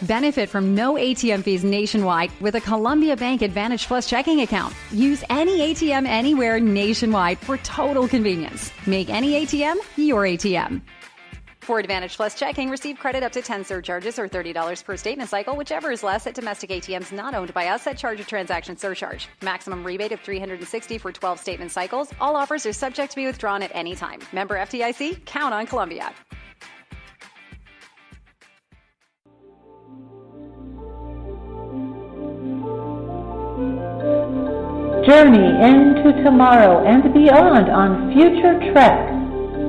Benefit from no ATM fees nationwide with a Columbia Bank Advantage Plus checking account. Use any ATM anywhere nationwide for total convenience. Make any ATM your ATM. For Advantage Plus checking, receive credit up to 10 surcharges or $30 per statement cycle, whichever is less at domestic ATMs not owned by us that charge a transaction surcharge. Maximum rebate of $360 for 12 statement cycles. All offers are subject to be withdrawn at any time. Member FDIC, count on Columbia. Journey into tomorrow and beyond on Future Trek,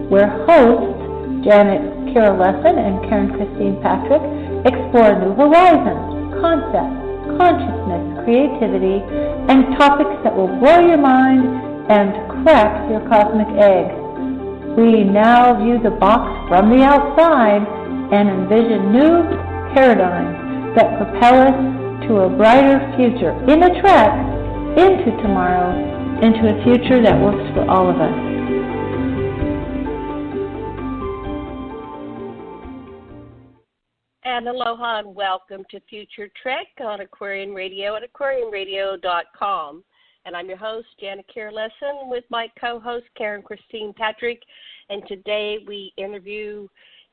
where hosts Janet Kira Lessin and Karen Christine Patrick explore new horizons, concepts, consciousness, creativity, and topics that will blow your mind and crack your cosmic egg. We now view the box from the outside and envision new paradigms that propel us to a brighter future in a trek into tomorrow, into a future that works for all of us. And aloha and welcome to Future Trek on Aquarian Radio at aquarianradio.com. And I'm your host, Janet Kira Lessin, with my co-host, Karen Christine Patrick. And today we interview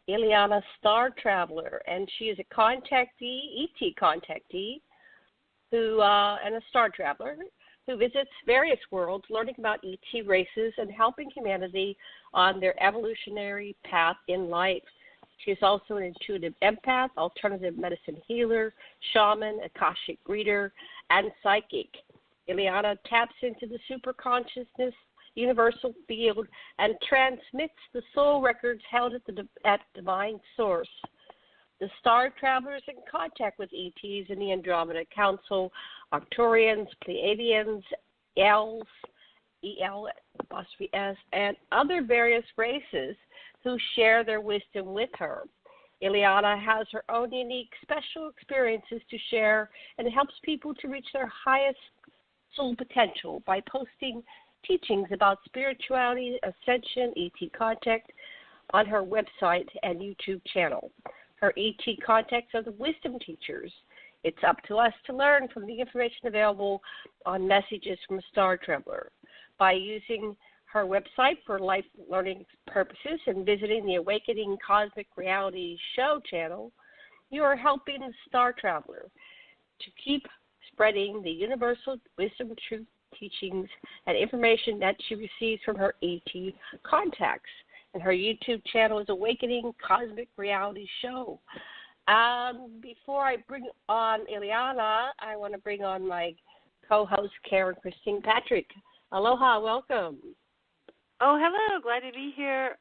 Ileana Star Traveler, and she is a contactee, ET contactee, and a star traveler who visits various worlds, learning about ET races and helping humanity on their evolutionary path in life. She is also an intuitive empath, alternative medicine healer, shaman, akashic-reader, and psychic. Ileana taps into the superconsciousness universal field and transmits the soul records held at divine source. The star travelers in contact with ETs in the Andromeda Council, Arcturians, Pleiadians, Elves, EL''S, and other various races who share their wisdom with her. Ileana has her own unique, special experiences to share and helps people to reach their highest soul potential by posting teachings about spirituality, ascension, ET contact on her website and YouTube channel. Her ET contacts are the wisdom teachers. It's up to us to learn from the information available on Messages from a Star Traveler. By using her website for life learning purposes and visiting the Awakening Cosmic Reality Show channel, you are helping the Star Traveler to keep spreading the universal wisdom, truth, teachings, and information that she receives from her ET contacts. And her YouTube channel is Awakening Cosmic Reality Show. Before I bring on Ileana, I want to bring on my co-host, Karen Christine Patrick. Aloha, welcome. Oh, hello. Glad to be here.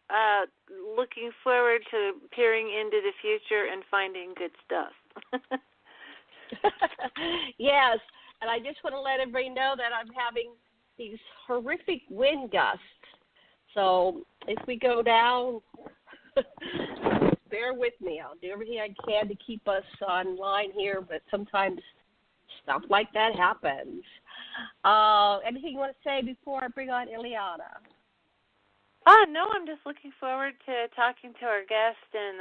Looking forward to peering into the future and finding good stuff. Yes, and I just want to let everybody know that I'm having these horrific wind gusts. So if we go down, bear with me. I'll do everything I can to keep us online here, but sometimes stuff like that happens. Anything you want to say before I bring on Ileana? No, I'm just looking forward to talking to our guest, and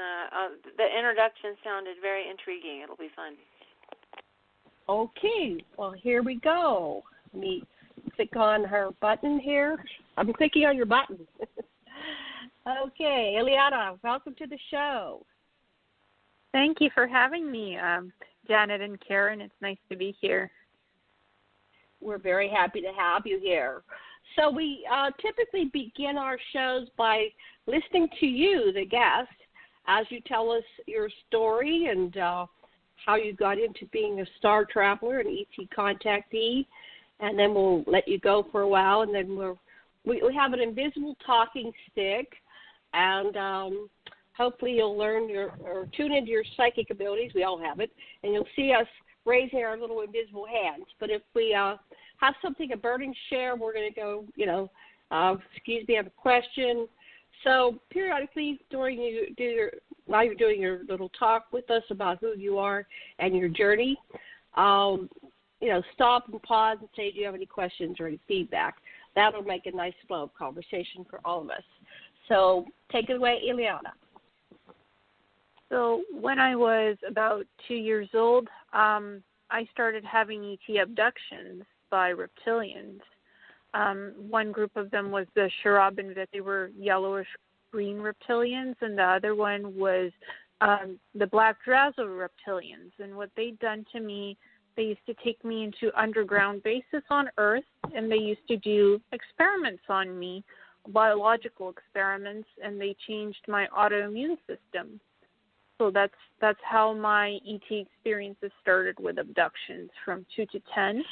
the introduction sounded very intriguing. It'll be fun. Okay, well, here we go. Let me click on her button here. I'm clicking on your button. Okay, Ileana, welcome to the show. Thank you for having me, Janet and Karen. It's nice to be here. We're very happy to have you here. So we typically begin our shows by listening to you, the guest, as you tell us your story and how you got into being a star traveler, an ET contactee, and then we'll let you go for a while, and then we have an invisible talking stick, and hopefully you'll learn or tune into your psychic abilities. We all have it, and you'll see us raising our little invisible hands. But if we have something, a burning share, we're going to go, excuse me, I have a question. So periodically while you're doing your little talk with us about who you are and your journey, stop and pause and say, do you have any questions or any feedback? That'll make a nice flow of conversation for all of us. So take it away, Ileana. So when I was about 2 years old, I started having ET abductions by reptilians. One group of them was the Shirabinvit. They were yellowish-green reptilians, and the other one was the Black Drazo reptilians. And what they'd done to me, they used to take me into underground bases on Earth, and they used to do experiments on me, biological experiments, and they changed my autoimmune system. So that's how my ET experiences started, with abductions from 2 to 10.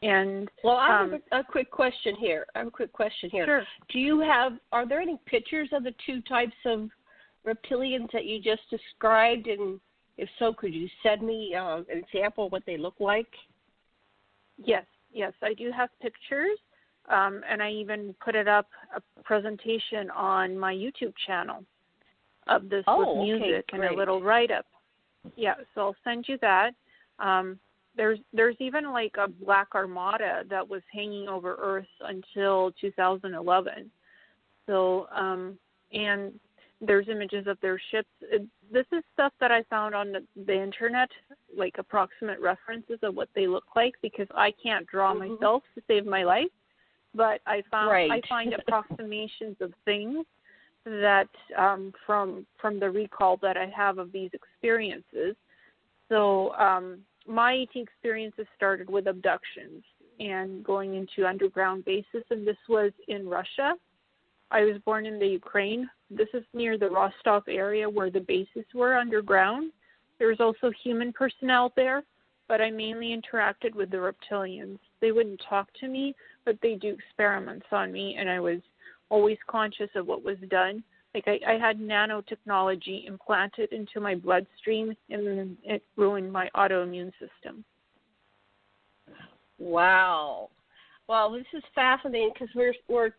And well, I have a quick question here. Sure. Are there any pictures of the two types of reptilians that you just described? And if so, could you send me an example of what they look like? Yes, I do have pictures, and I even put it up, a presentation on my YouTube channel of this with music and a little write-up. Yeah, so I'll send you that. There's even like a black armada that was hanging over Earth until 2011. So, and there's images of their ships. This is stuff that I found on the internet, like approximate references of what they look like, because I can't draw myself to save my life. But I find approximations of things that from the recall that I have of these experiences. So my ET experiences started with abductions and going into underground bases, and this was in Russia. I was born in the Ukraine. This is near the Rostov area where the bases were underground. There was also human personnel there, but I mainly interacted with the reptilians. They wouldn't talk to me, but they do experiments on me, and I was always conscious of what was done. Like I had nanotechnology implanted into my bloodstream, and then it ruined my autoimmune system. Wow. Well, this is fascinating because we're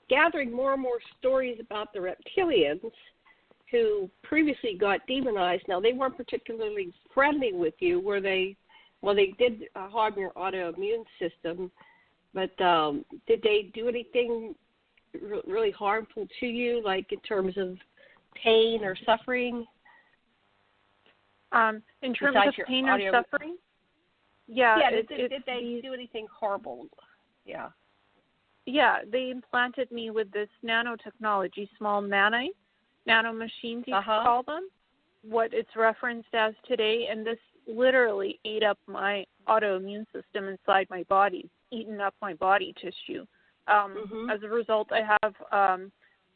gathering more and more stories about the reptilians who previously got demonized. Now, they weren't particularly friendly with you, were they? Well, they did harm your autoimmune system, but did they do anything really harmful to you, like in terms of pain or suffering? In terms of pain or suffering? Yeah. Did they do anything horrible? Yeah. Yeah, they implanted me with this nanotechnology, small nano machines, you could call them, what it's referenced as today, and this literally ate up my autoimmune system inside my body, eaten up my body tissue. As a result, I have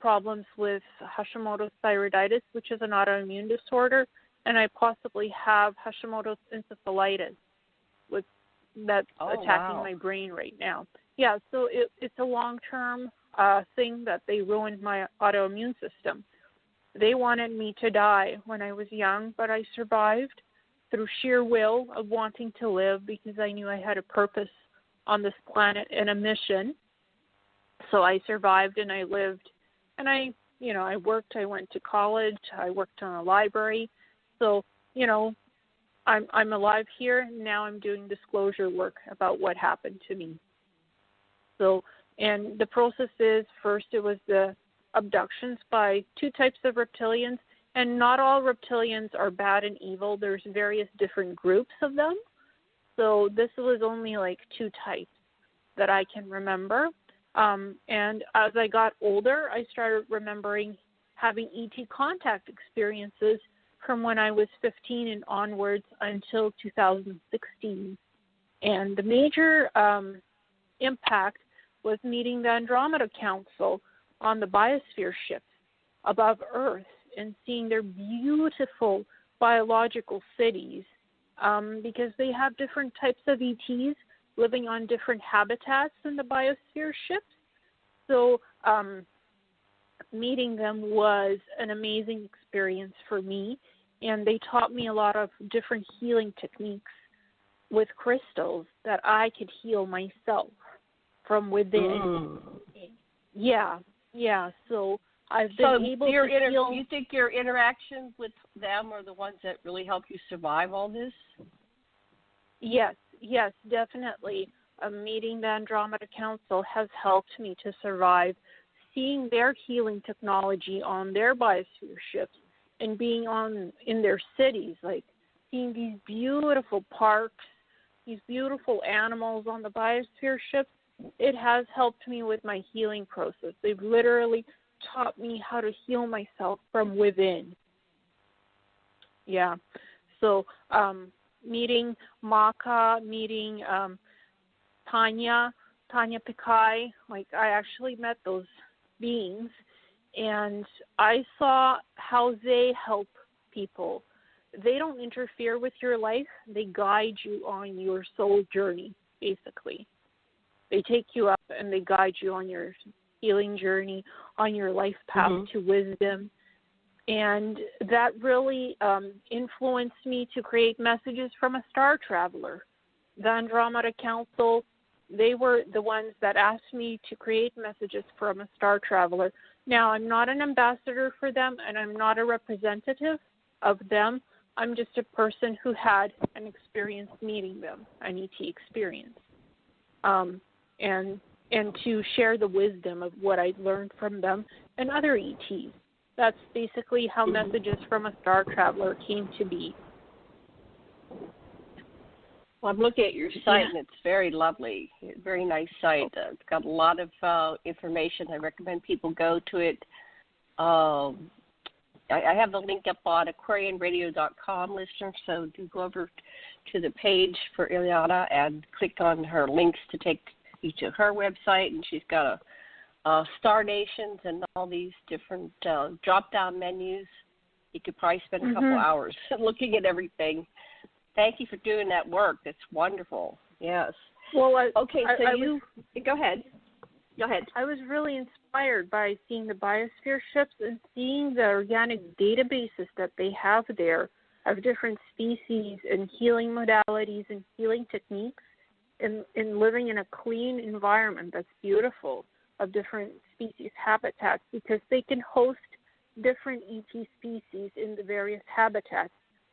problems with Hashimoto's thyroiditis, which is an autoimmune disorder, and I possibly have Hashimoto's encephalitis, that's attacking my brain right now. Yeah, so it's a long-term thing that they ruined my autoimmune system. They wanted me to die when I was young, but I survived through sheer will of wanting to live because I knew I had a purpose on this planet and a mission. So I survived and I lived, and I worked. I went to college. I worked on a library. So, I'm alive here, and now I'm doing disclosure work about what happened to me. So, and the process is, first it was the abductions by two types of reptilians, and not all reptilians are bad and evil. There's various different groups of them. So this was only like two types that I can remember. And as I got older, I started remembering having ET contact experiences from when I was 15 and onwards until 2016. And the major impact was meeting the Andromeda Council on the biosphere ships above Earth and seeing their beautiful biological cities, because they have different types of ETs living on different habitats in the biosphere ships. So meeting them was an amazing experience for me, and they taught me a lot of different healing techniques with crystals that I could heal myself from within. Yeah. So I've been able to heal. You think your interactions with them are the ones that really help you survive all this? Yes, definitely. Meeting the Andromeda Council has helped me to survive. Seeing their healing technology on their biosphere ships and being in their cities, like seeing these beautiful parks, these beautiful animals on the biosphere ships, it has helped me with my healing process. They've literally taught me how to heal myself from within. Yeah. So meeting Maka, meeting Tanya Pikai, like I actually met those beings, and I saw how they help people. They don't interfere with your life. They guide you on your soul journey, basically. They take you up and they guide you on your healing journey, on your life path to wisdom. And that really influenced me to create messages from a star traveler. The Andromeda Council, they were the ones that asked me to create messages from a star traveler. Now, I'm not an ambassador for them, and I'm not a representative of them. I'm just a person who had an experience meeting them, an ET experience, and to share the wisdom of what I learned from them and other ETs. That's basically how messages from a star traveler came to be. Well, I'm looking at your site, and it's very lovely. Very nice site. It's got a lot of information. I recommend people go to it. I have the link up on aquarianradio.com, listeners, so do go over to the page for Ileana and click on her links to take you to her website, and she's got a Star Nations and all these different drop-down menus. You could probably spend a couple hours looking at everything. Thank you for doing that work. That's wonderful. Yes. Well, go ahead. Go ahead. I was really inspired by seeing the biosphere ships and seeing the organic databases that they have there of different species and healing modalities and healing techniques, and living in a clean environment that's beautiful of different species habitats, because they can host different ET species in the various habitats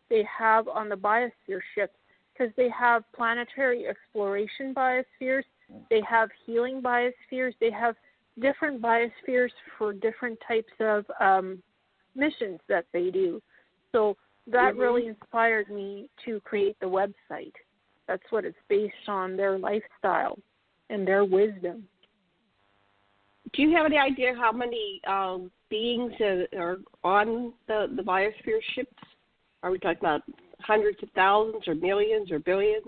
they have on the biosphere ships, because they have planetary exploration biospheres, they have healing biospheres, they have different biospheres for different types of missions that they do. So that really inspired me to create the website. That's what it's based on, their lifestyle and their wisdom. Do you have any idea how many beings are on the biosphere ships? Are we talking about hundreds of thousands or millions or billions?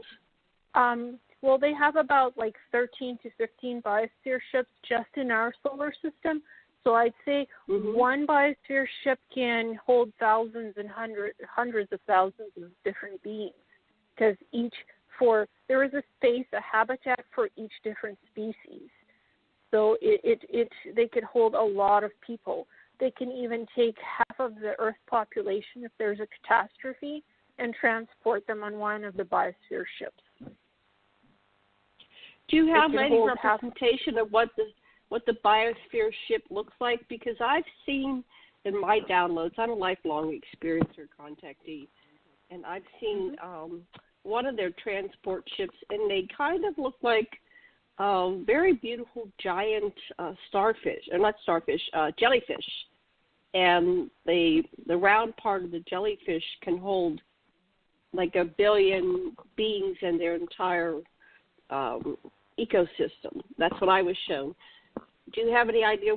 Well, they have about like 13 to 15 biosphere ships just in our solar system. So I'd say one biosphere ship can hold thousands and hundreds of thousands of different beings, because there is a space, a habitat for each different species. So they could hold a lot of people. They can even take half of the Earth population if there's a catastrophe and transport them on one of the biosphere ships. Do you have any representation of what the biosphere ship looks like? Because I've seen in my downloads, I'm a lifelong experiencer contactee, and I've seen one of their transport ships, and they kind of look like very beautiful giant jellyfish. And the round part of the jellyfish can hold like 1 billion beings in their entire ecosystem. That's what I was shown. Do you have any idea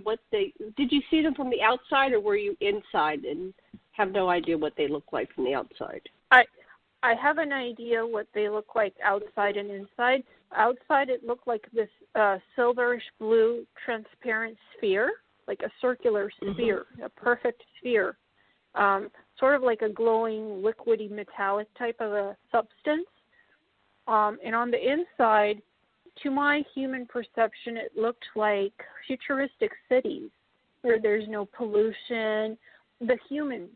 did you see them from the outside, or were you inside and have no idea what they look like from the outside? I have an idea what they look like outside and inside. Outside, it looked like this silverish blue transparent sphere, like a circular sphere, a perfect sphere, sort of like a glowing, liquidy, metallic type of a substance. And on the inside, to my human perception, it looked like futuristic cities where there's no pollution. The human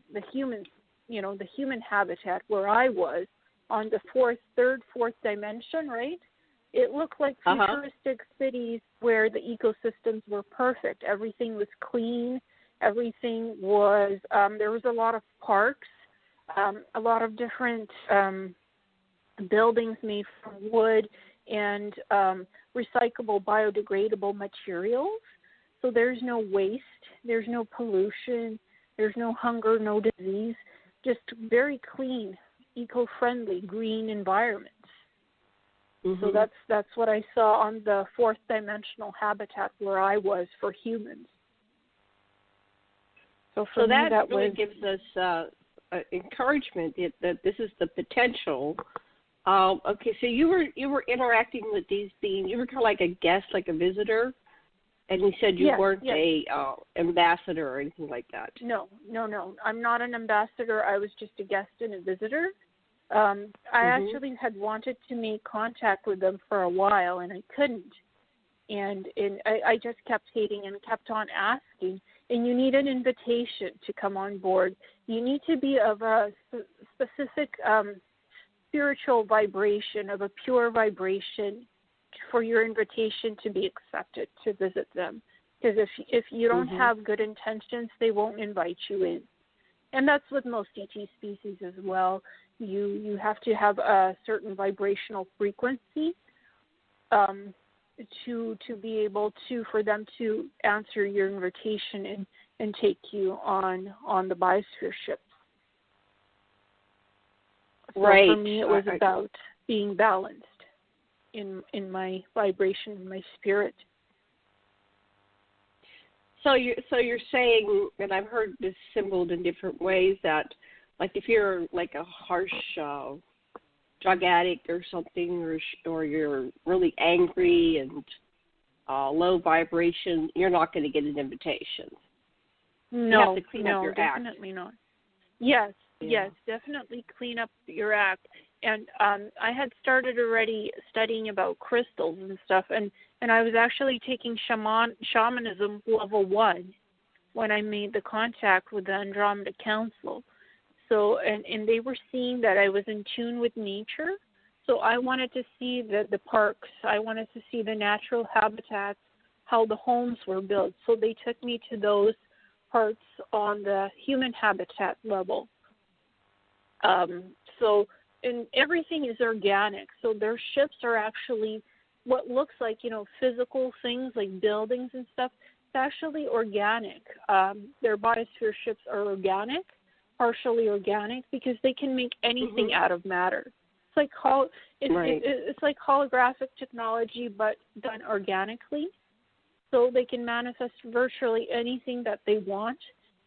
habitat where I was on the third, fourth dimension, right? It looked like futuristic cities where the ecosystems were perfect. Everything was clean. Everything was, there was a lot of parks, a lot of different buildings made from wood and recyclable, biodegradable materials. So there's no waste. There's no pollution. There's no hunger, no disease, just very clean, eco-friendly, green environments. Mm-hmm. So that's what I saw on the fourth dimensional habitat where I was for humans. So for me, that really was, gives us encouragement that this is the potential. Okay, so you were interacting with these beings. You were kind of like a guest, like a visitor, and you said you weren't a ambassador or anything like that. No. I'm not an ambassador. I was just a guest and a visitor. I actually had wanted to make contact with them for a while, and I couldn't. And I just kept hating and kept on asking. And you need an invitation to come on board. You need to be of a specific spiritual vibration, of a pure vibration, for your invitation to be accepted to visit them. Because if you don't have good intentions, they won't invite you in. And that's with most ET species as well. You have to have a certain vibrational frequency to be able to, for them to answer your invitation and take you on the biosphere ships. So right. For me, it was about being balanced in my vibration, in my spirit. So you're saying, and I've heard this symboled in different ways, that like if you're like a harsh drug addict or something, or you're really angry and low vibration, you're not going to get an invitation. No, you have to clean up your definitely act. not. Yes, definitely clean up your act. And I had started already studying about crystals and stuff, and I was actually taking shamanism level 1 when I made the contact with the Andromeda Council. So, and they were seeing that I was in tune with nature. So I wanted to see the parks. I wanted to see the natural habitats, how the homes were built. So they took me to those parts on the human habitat level. And everything is organic. So their ships are actually what looks like, physical things like buildings and stuff. It's actually organic. Their biosphere ships are organic, partially organic, because they can make anything out of matter. It's like it's like holographic technology, but done organically. So they can manifest virtually anything that they want,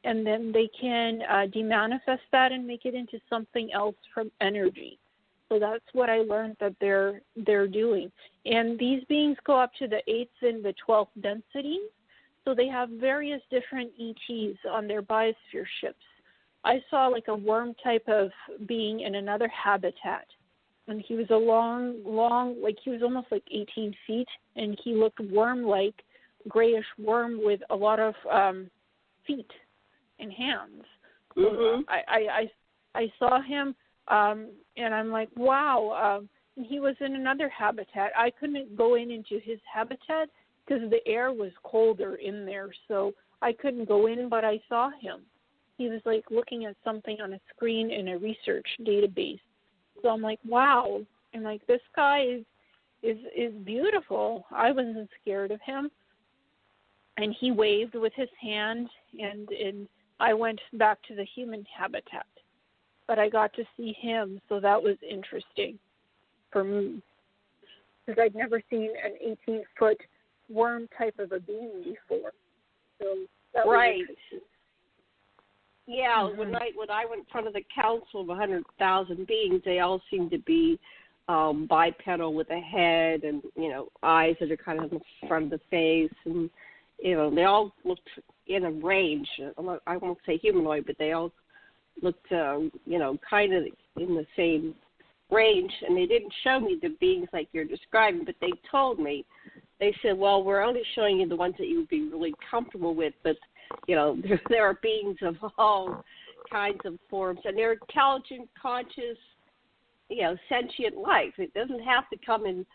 and then they can demanifest that and make it into something else from energy. So that's what I learned that they're doing. And these beings go up to the 8th and the 12th density. So they have various different ETs on their biosphere ships. I saw like a worm type of being in another habitat. And he was a long, like he was almost like 18 feet. And he looked worm-like, grayish worm with a lot of feet and hands. So I saw him, and I'm like, wow. And he was in another habitat. I couldn't go into his habitat because the air was colder in there, so I couldn't go in, but I saw him. He was like looking at something on a screen in a research database. So I'm like, wow. And like, this guy is beautiful. I wasn't scared of him. And he waved with his hand, and I went back to the human habitat. But I got to see him, so that was interesting for me. Because I'd never seen an 18-foot worm type of a being before. So that was interesting. Yeah, when I went in front of the council of 100,000 beings, they all seemed to be bipedal with a head and, eyes that are kind of in the front of the face. And, they all looked in a range. I won't say humanoid, but they all looked, kind of in the same range. And they didn't show me the beings like you're describing, but they told me. They said, well, we're only showing you the ones that you would be really comfortable with, but there are beings of all kinds of forms, and they're intelligent, conscious, sentient life. It doesn't have to come in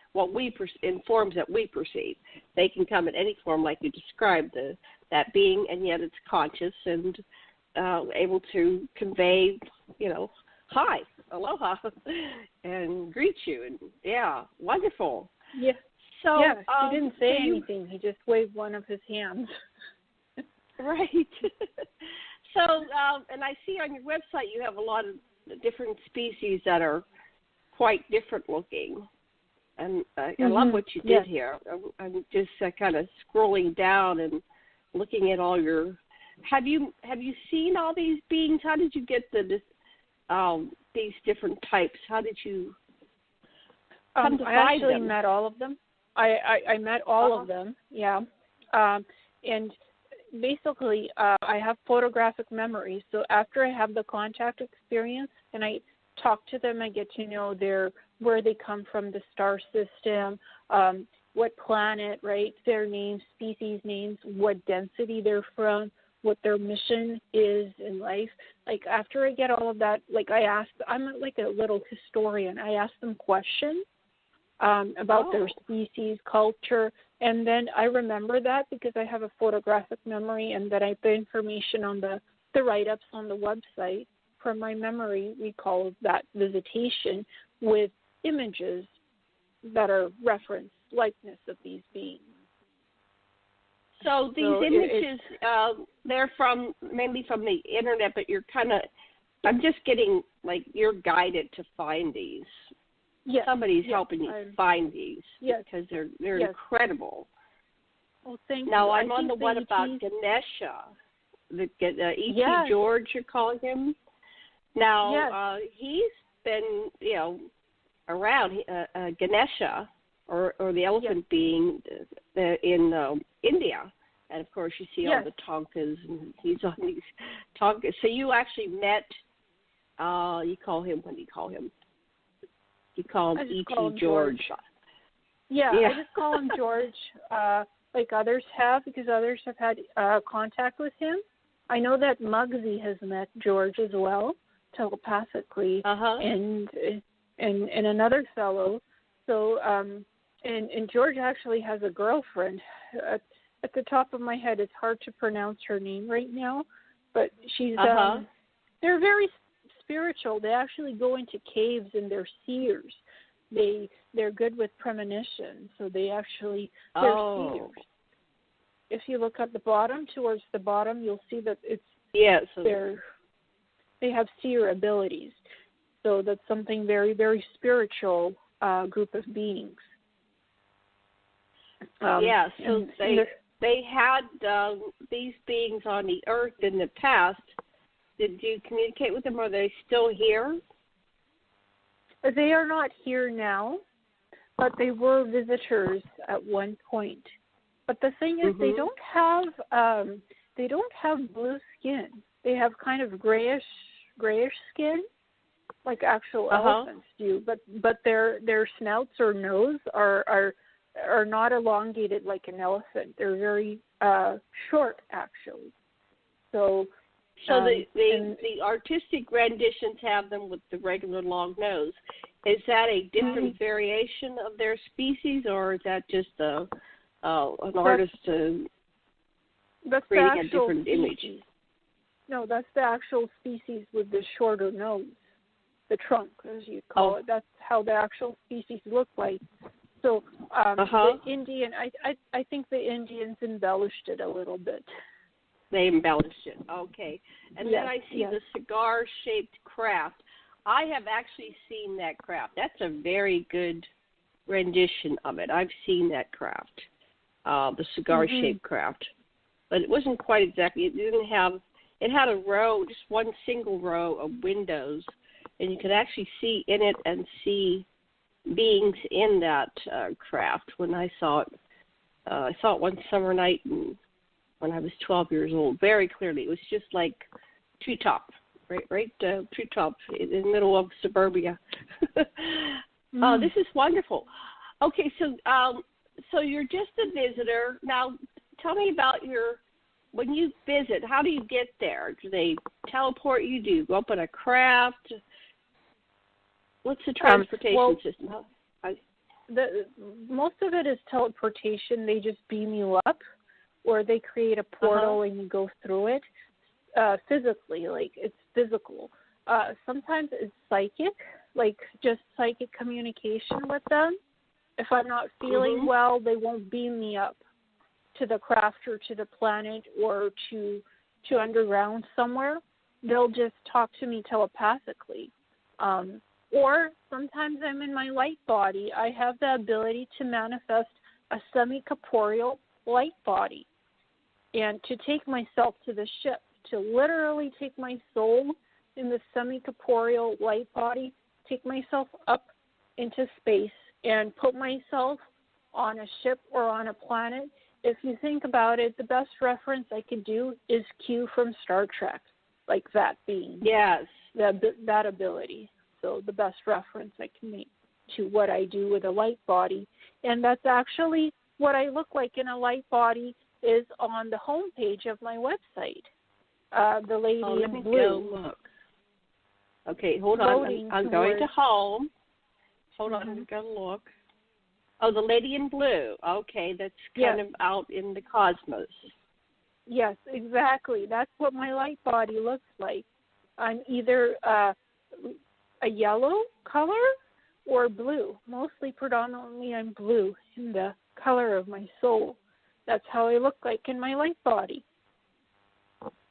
in forms that we perceive. They can come in any form, like you described, that being, and yet it's conscious and able to convey, hi, aloha, and greet you. And wonderful. Yeah. So he didn't say anything. He just waved one of his hands. Right. So, and I see on your website you have a lot of different species that are quite different looking. And I love what you did here. I'm just kind of scrolling down and looking at all your. Have you seen all these beings? How did you get these different types? How did you come to I find actually them? met all of them. I met all of them. Yeah, and basically I have photographic memory. So after I have the contact experience and I talk to them, I get to know where they come from, the star system, what planet, right? Their names, species names, what density they're from, what their mission is in life. Like after I get all of that, like I'm like a little historian. I ask them questions about their species, culture, and then I remember that because I have a photographic memory, and then I put information on the write-ups on the website. From my memory, recall that visitation with images that are reference likeness of these beings. So these images, they're mainly from the internet, but I'm just getting, like, you're guided to find these. Yes. Somebody's helping you find these because they're incredible. Well, thank now, you. I'm on the one about Ganesha, the E.T. George, you're calling him. Now, he's been, around Ganesha, or the elephant being in India. And, of course, you see all the Tonkas, and he's on these Tonkas. So you actually met, you call him, what do you call him? You call him E.T. George. Yeah, I just call him George, like others have, because others have had contact with him. I know that Muggsy has met George as well, telepathically, and another fellow. So, and George actually has a girlfriend. At the top of my head, it's hard to pronounce her name right now, but she's. They're very spiritual. They actually go into caves and they're seers. They're good with premonition, so they're seers. If you look at the bottom, towards the bottom, you'll see that they have seer abilities. So that's something very, very spiritual group of beings. So they had these beings on the earth in the past. Did you communicate with them? Are they still here? They are not here now, but they were visitors at one point. But the thing is, they don't have blue skin. They have kind of grayish skin, like actual elephants do. But their snouts or nose are not elongated like an elephant. They're very short, actually. So the artistic renditions have them with the regular long nose. Is that a different variation of their species, or is that just an artist creating a different image? No, that's the actual species with the shorter nose, the trunk, as you call it. That's how the actual species look like. So the Indian, I think the Indians embellished it a little bit. They embellished it. Okay. And then I see the cigar-shaped craft. I have actually seen that craft. That's a very good rendition of it. I've seen that craft, the cigar-shaped craft. But it wasn't quite exactly. It had a row, just one single row of windows, and you could actually see in it and see beings in that craft when I saw it. I saw it one summer night when I was 12 years old, very clearly. It was just like treetop, right treetop in the middle of suburbia. Oh, this is wonderful. Okay, so you're just a visitor. Now, tell me about when you visit, how do you get there? Do they teleport you? Do you go up in a craft? What's the transportation system? Most of it is teleportation. They just beam you up, or they create a portal and you go through it physically, like it's physical. Sometimes it's psychic, like just psychic communication with them. If I'm not feeling well, they won't beam me up to the craft or to the planet or to to underground somewhere, they'll just talk to me telepathically. Or sometimes I'm in my light body. I have the ability to manifest a semi-corporeal light body and to take myself to the ship, to literally take my soul in the semi-corporeal light body, take myself up into space and put myself on a ship or on a planet. If you think about it, the best reference I could do is Q from Star Trek, like that being. Yes. That ability. So the best reference I can make to what I do with a light body. And that's actually what I look like in a light body is on the home page of my website. The lady in blue. Go look. Okay, hold on. I'm going to home. Hold on, I'm going to look. Oh, the lady in blue. Okay, that's kind of out in the cosmos. Yes, exactly. That's what my light body looks like. I'm either a yellow color or blue. Mostly, predominantly, I'm blue in the color of my soul. That's how I look like in my light body.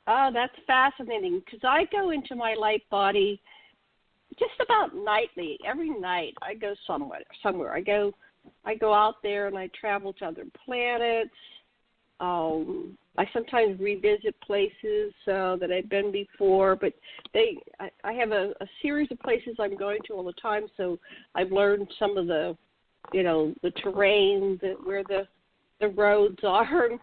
Oh, that's fascinating because I go into my light body just about nightly. Every night I go somewhere. I go out there and I travel to other planets. I sometimes revisit places that I've been before, but I have a series of places I'm going to all the time. So I've learned some of the terrain, where the roads are, and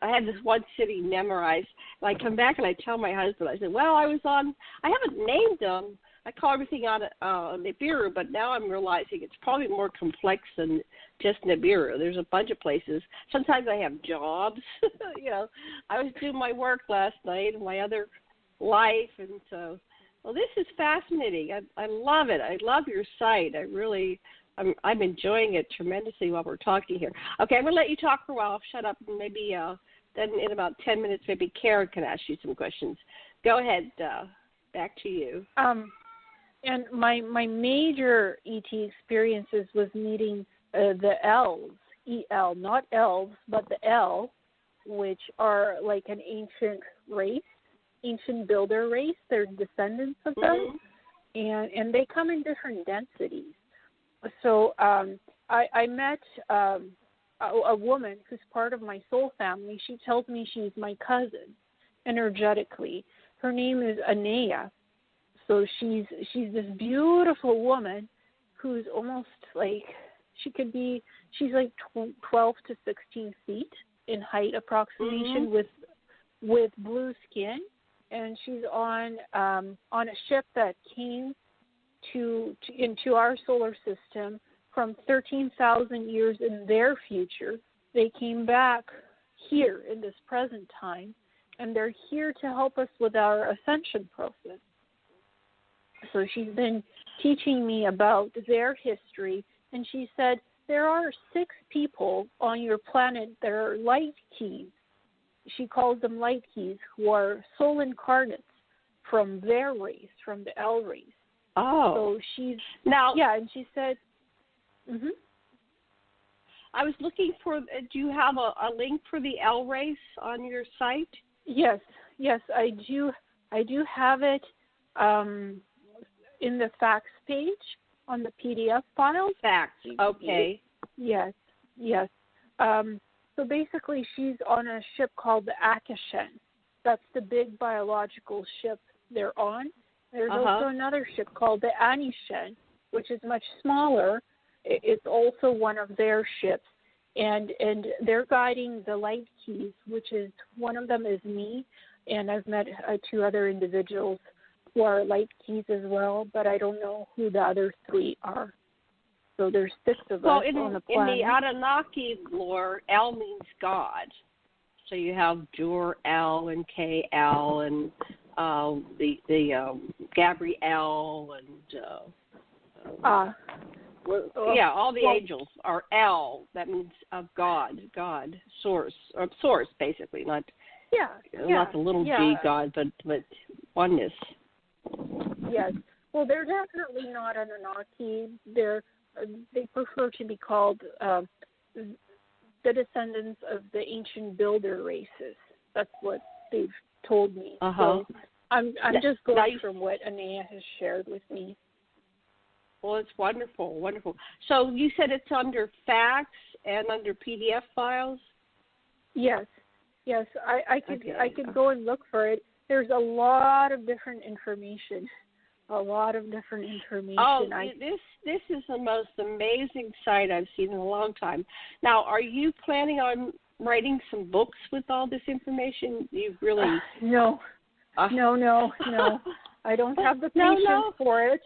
I had this one city memorized. And I come back and I tell my husband, I said, well, I haven't named them. I call everything on Nibiru, but now I'm realizing it's probably more complex than just Nibiru. There's a bunch of places. Sometimes I have jobs. I was doing my work last night in my other life, and so, well, this is fascinating. I love it. I love your site. I'm enjoying it tremendously while we're talking here. Okay, I'm going to let you talk for a while. I'll shut up, and maybe then in about 10 minutes, maybe Karen can ask you some questions. Go ahead. Back to you. And my major ET experiences was meeting the elves, E-L, not elves, but the L, which are like an ancient race, ancient builder race. They're descendants of them, and they come in different densities. So I met a woman who's part of my soul family. She tells me she's my cousin, energetically. Her name is Anea. So she's this beautiful woman who's almost like she's like 12 to 16 feet in height approximation with blue skin, and she's on a ship that came into our solar system from 13,000 years in their future. They came back here in this present time, and they're here to help us with our ascension process. So she's been teaching me about their history, and she said there are 6 people on your planet that are light keys. She calls them light keys, who are soul incarnates from their race, from the L race. Oh. So she's now. Yeah, and she said. I was looking for. Do you have a link for the L race on your site? Yes, I do. I do have it in the facts page on the PDF files. Facts. Okay. Yes. So basically, she's on a ship called the Akashic. That's the big biological ship they're on. There's also another ship called the Anishin, which is much smaller. It's also one of their ships, and they're guiding the light keys, which is one of them is me, and I've met 2 other individuals who are light keys as well, but I don't know who the other 3 are. So there's 6 of us on the planet. In the Anunnaki lore, L means God. So you have Jor-El and K-L and the Gabrielle and all the angels are L. That means of God, source, or source basically, not the little g God, but oneness. Yes. Well, they're definitely not Anunnaki. They prefer to be called the descendants of the ancient builder races. That's what they've told me. So I'm just going from what Anea has shared with me. Well, it's wonderful, wonderful. So you said it's under fax and under PDF files? Yes. I could go and look for it. There's a lot of different information. Oh, this is the most amazing site I've seen in a long time. Now, are you planning on writing some books with all this information? You really no. I don't have the patience for it.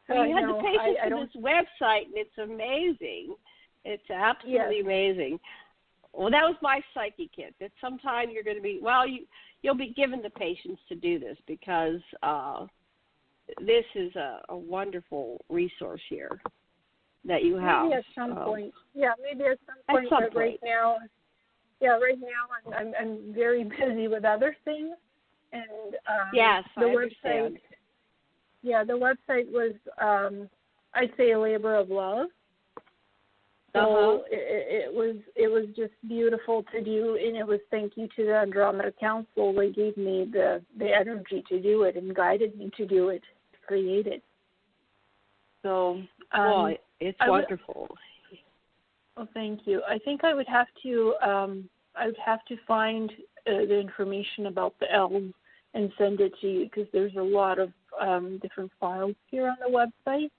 Well, you had the patience for this website, and it's amazing. It's absolutely amazing. Well, that was my psychic hint. That sometime you're going to be you'll be given the patience to do this because this is a wonderful resource here that you have. Maybe at some point. Yeah, maybe at some point. But right now, I'm very busy with other things, and yes, the I understand. website. Yeah, the website was, I'd say, a labor of love. So it was just beautiful to do, and it was thank you to the Andromeda Council. They gave me the energy to do it and guided me to do it, to create it. So it's wonderful. Well, thank you. I think I would have to find the information about the elves and send it to you because there's a lot of different files here on the website.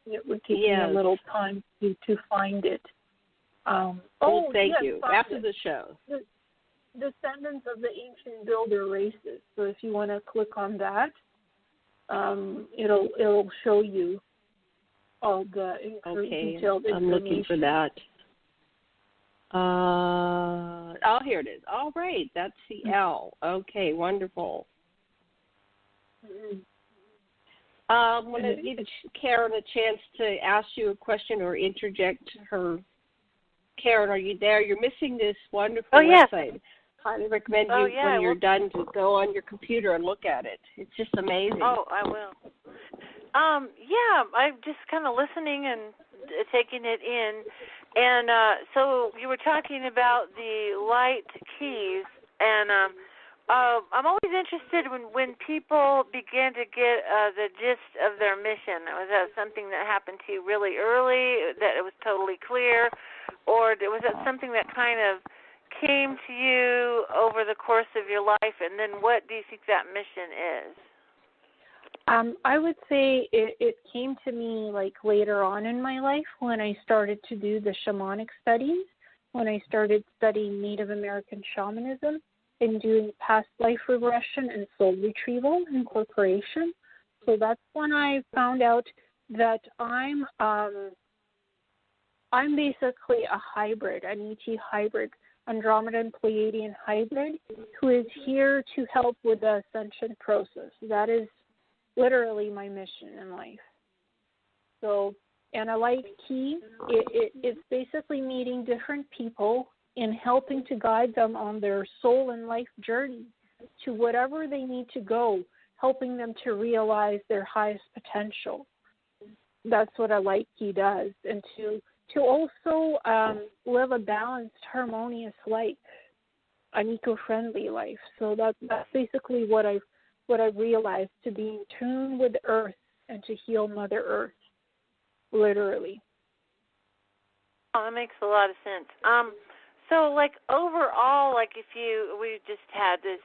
It would take me a little time to find it. Thank you. After the show. The Descendants of the Ancient Builder Races. So if you want to click on that, it'll show you all the detailed information. I'm looking for that. Here it is. All right, that's the L. Okay, wonderful. I want to give Karen a chance to ask you a question or interject her. Karen, are you there? You're missing this wonderful website. Highly recommend you when you're done to go on your computer and look at it. It's just amazing. Oh, I will. I'm just kind of listening and taking it in. And so you were talking about the light keys, and I'm always interested when people begin to get the gist of their mission. Was that something that happened to you really early, that it was totally clear, or was that something that kind of came to you over the course of your life, and then what do you think that mission is? I would say it came to me like later on in my life when I started to do the shamanic studies, when I started studying Native American shamanism and doing past life regression and soul retrieval incorporation. So that's when I found out that I'm basically a hybrid, an ET hybrid, Andromedan Pleiadian hybrid, who is here to help with the ascension process. That is literally my mission in life. So, and a light key, it's basically meeting different people and helping to guide them on their soul and life journey to whatever they need to go, helping them to realize their highest potential. That's what a light key does. And to also live a balanced, harmonious life, an eco-friendly life. So that's basically what I've realized, to be in tune with the earth and to heal Mother Earth, literally. Oh, that makes a lot of sense. So, like, overall, like, we just had the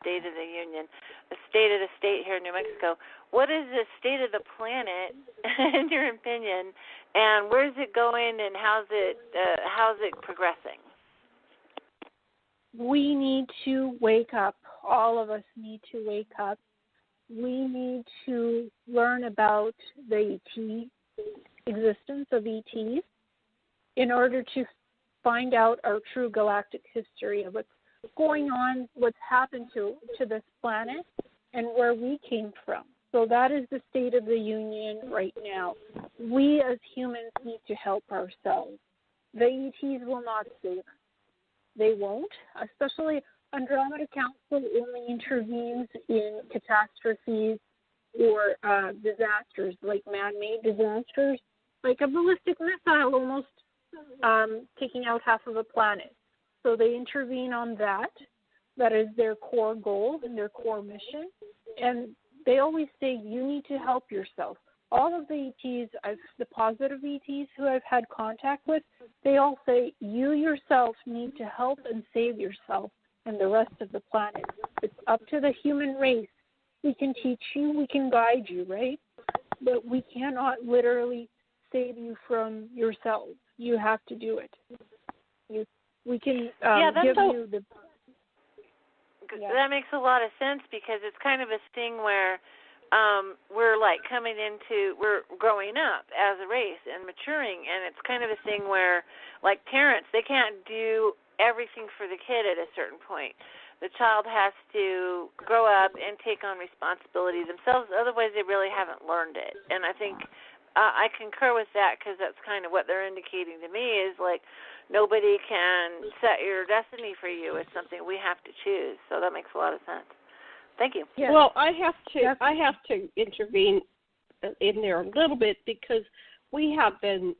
State of the Union, the State of the State here in New Mexico. What is the state of the planet, in your opinion, and where's it going, and how's it progressing? We need to wake up. All of us need to wake up. We need to learn about the ET existence of ETs in order to find out our true galactic history of what's going on, what's happened to this planet, and where we came from. So that is the state of the union right now. We as humans need to help ourselves. The ETs will not save us. They won't, especially Andromeda Council only intervenes in catastrophes or disasters, like man-made disasters, like a ballistic missile almost taking out half of a planet. So they intervene on that. That is their core goal and their core mission. And they always say, you need to help yourself. All of the ETs, the positive ETs who I've had contact with, they all say, you yourself need to help and save yourself and the rest of the planet. It's up to the human race. We can teach you, we can guide you, right? But we cannot literally save you from yourself. You have to do it. We can give you the... Yeah. That makes a lot of sense, because it's kind of a thing where we're we're growing up as a race and maturing, and it's kind of a thing where, like parents, they can't do everything for the kid at a certain point. The child has to grow up and take on responsibility themselves, otherwise they really haven't learned it. And I think I concur with that, because that's kind of what they're indicating to me, is like nobody can set your destiny for you. It's something we have to choose. So that makes a lot of sense. Thank you. Yeah. Well, I have to intervene in there a little bit, because we have been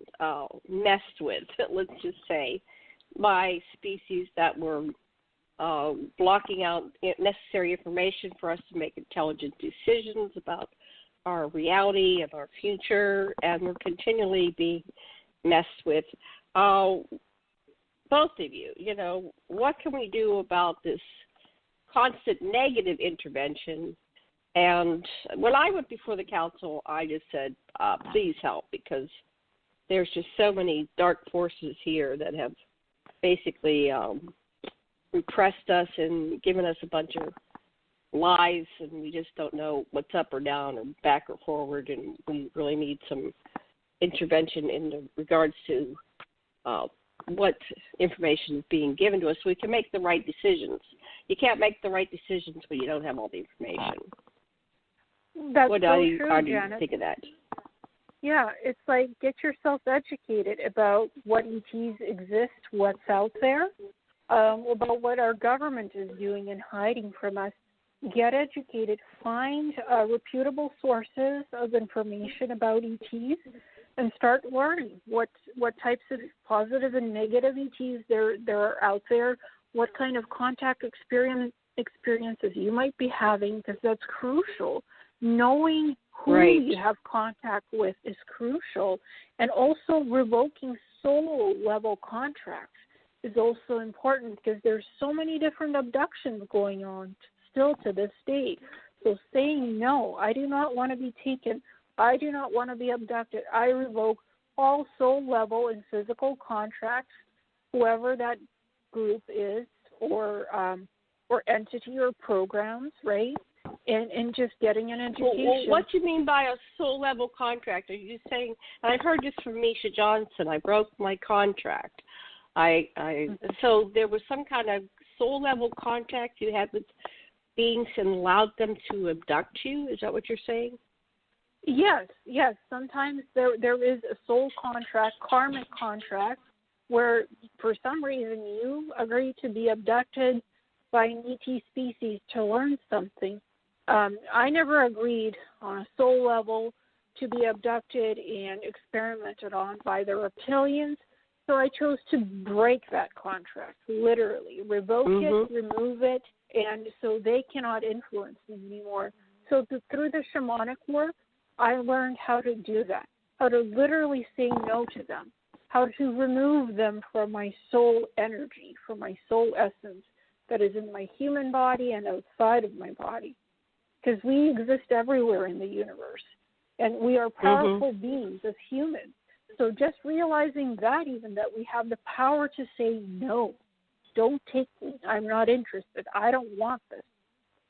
messed with, let's just say, by species that were blocking out necessary information for us to make intelligent decisions about our reality and our future, and we're continually being messed with. Both of you, what can we do about this constant negative intervention? And when I went before the council, I just said, please help, because there's just so many dark forces here that have basically repressed us and given us a bunch of lies, and we just don't know what's up or down or back or forward, and we really need some intervention in regards to what information is being given to us so we can make the right decisions. You can't make the right decisions when you don't have all the information. That's what so do true, you Janet. think of that? Yeah, it's like, get yourself educated about what ETs exist, what's out there, about what our government is doing and hiding from us. Get educated. Find reputable sources of information about ETs and start learning what types of positive and negative ETs there are out there, what kind of contact experiences you might be having, because that's crucial. Knowing who you have contact with is crucial, and also revoking soul-level contracts is also important, because there's so many different abductions going on still to this day. So saying no, I do not want to be taken, I do not want to be abducted, I revoke all soul-level and physical contracts, whoever that group is, or entity or programs, right? And just getting an education. Well, what do you mean by a soul-level contract? Are you saying, and I've heard this from Misha Johnson, I broke my contract. So there was some kind of soul-level contract you had with beings and allowed them to abduct you? Is that what you're saying? Yes. Sometimes there is a soul contract, karmic contract, where for some reason you agree to be abducted by an ET species to learn something. I never agreed on a soul level to be abducted and experimented on by the reptilians, so I chose to break that contract, literally, revoke it, remove it, and so they cannot influence me anymore. So through the shamanic work, I learned how to do that, how to literally say no to them, how to remove them from my soul energy, from my soul essence that is in my human body and outside of my body. Because we exist everywhere in the universe, and we are powerful beings as humans. So just realizing that even, that we have the power to say no, don't take me, I'm not interested, I don't want this.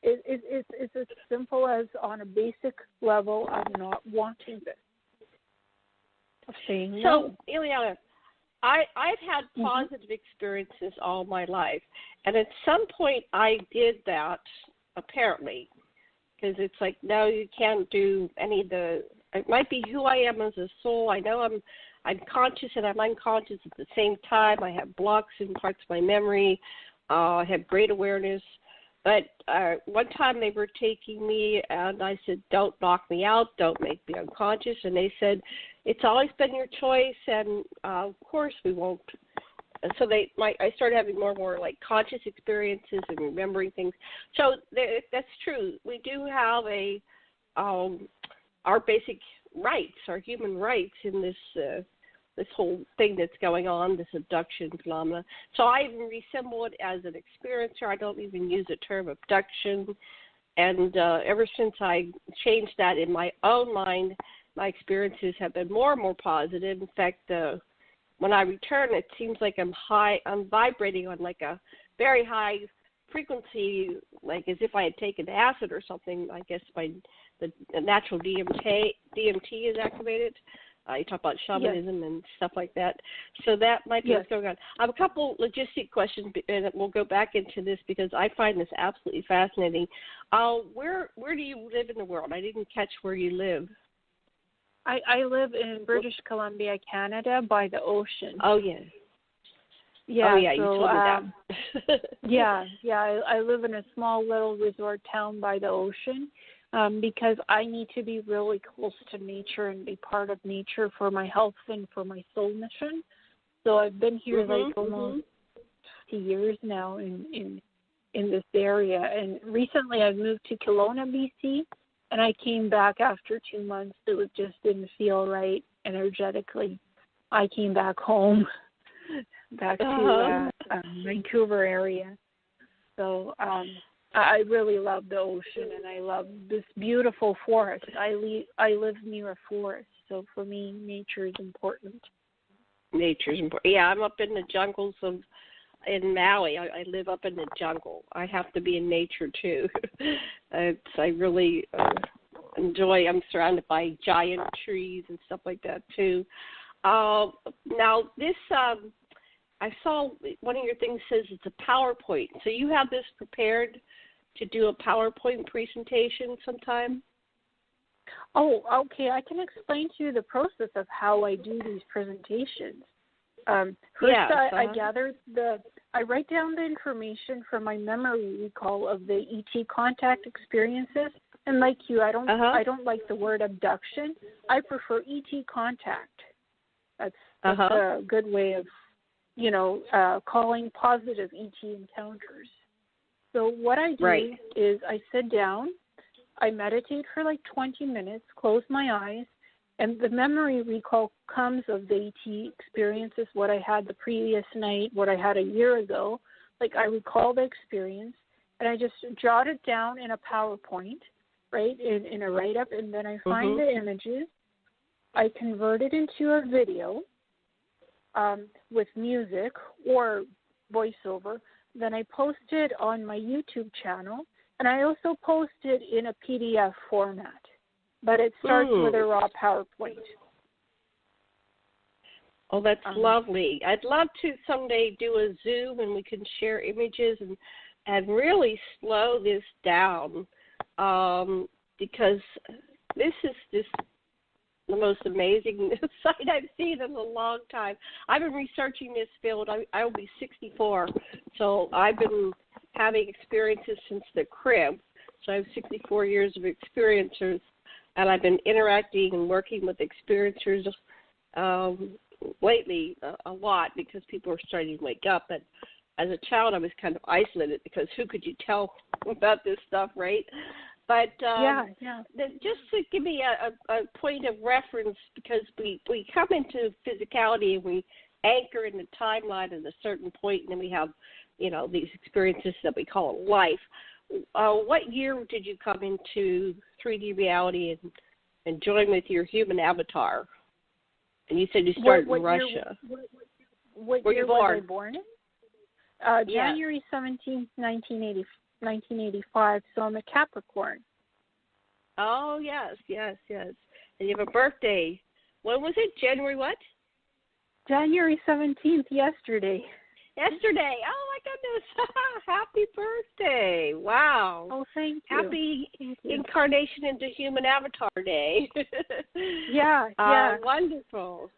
It's as simple as, on a basic level, I'm not wanting this. Of saying no. So, Ileana, I've had positive experiences all my life, and at some point I did that, apparently, because it's like, no, you can't do any of the, it might be who I am as a soul. I know I'm conscious and I'm unconscious at the same time. I have blocks in parts of my memory. I have great awareness. But one time they were taking me, and I said, don't knock me out, don't make me unconscious. And they said, it's always been your choice, and of course we won't so I started having more and more like conscious experiences and remembering things. So that's true. We do have our basic rights, our human rights in this whole thing that's going on, this abduction phenomena. So I even resemble it as an experiencer. I don't even use the term abduction. And ever since I changed that in my own mind, my experiences have been more and more positive. In fact, when I return, it seems like I'm vibrating on like a very high frequency, like as if I had taken acid or something. I guess the natural DMT is activated. You talk about shamanism and stuff like that. So that might be what's going on. I have a couple logistic questions, and we'll go back into this because I find this absolutely fascinating. Where do you live in the world? I didn't catch where you live. I live in British Columbia, Canada, by the ocean. Oh, yeah. Yeah, oh, yeah, you told me that. I live in a small little resort town by the ocean because I need to be really close to nature and be part of nature for my health and for my soul mission. So I've been here almost 50 years now in this area. And recently I moved to Kelowna, BC, and I came back after 2 months. It just didn't feel right energetically. I came back home, back to Vancouver area. So I really love the ocean, and I love this beautiful forest. I live near a forest, so for me, nature is important. Nature's important. Yeah, I'm up in the jungles in Maui. I live up in the jungle. I have to be in nature too. I really enjoy. I'm surrounded by giant trees and stuff like that too. Now this. I saw one of your things says it's a PowerPoint. So you have this prepared to do a PowerPoint presentation sometime? Oh, okay. I can explain to you the process of how I do these presentations. I gather I write down the information from my memory recall of the ET contact experiences. And like you, I don't like the word abduction. I prefer ET contact. That's a good way of calling positive ET encounters. So what I do is I sit down, I meditate for like 20 minutes, close my eyes, and the memory recall comes of the ET experiences, what I had the previous night, what I had a year ago. Like I recall the experience, and I just jot it down in a PowerPoint, right, in a write-up, and then I find the images. I convert it into a video with music or voiceover. Then I post it on my YouTube channel, and I also post it in a PDF format. But it starts with a raw PowerPoint. Oh, that's lovely. I'd love to someday do a Zoom and we can share images and really slow this down because this is the most amazing sight I've seen in a long time. I've been researching this field. I will be 64, so I've been having experiences since the crib. So I have 64 years of experiencers, and I've been interacting and working with experiencers lately a lot because people are starting to wake up. But as a child, I was kind of isolated because who could you tell about this stuff, right? But just to give me a point of reference, because we come into physicality and we anchor in the timeline at a certain point, and then we have, these experiences that we call life. What year did you come into 3D reality and join with your human avatar? And you said you started in Russia. What year was I born in? January 17th, 1985, so I'm a Capricorn. Oh, yes. And you have a birthday. When was it? January what? January 17th, yesterday. Yesterday. Oh, my goodness. Happy birthday. Wow. Oh, thank you. Happy incarnation into human avatar day. Yeah. Wonderful.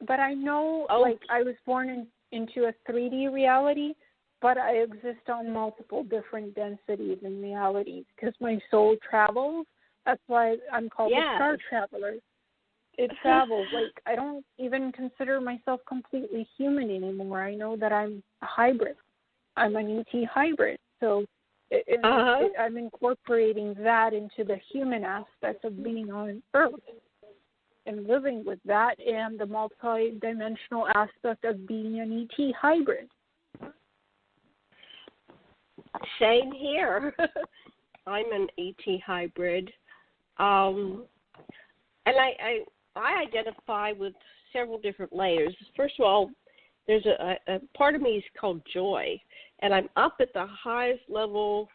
But I know, I was born into a 3D reality, but I exist on multiple different densities and realities because my soul travels. That's why I'm called a star traveler. it travels. Like, I don't even consider myself completely human anymore. I know that I'm a hybrid. I'm an ET hybrid. So I'm incorporating that into the human aspect of being on Earth and living with that and the multi-dimensional aspect of being an ET hybrid. Same here. I'm an ET hybrid. And I identify with several different layers. First of all, there's a part of me is called joy, and I'm up at the highest level.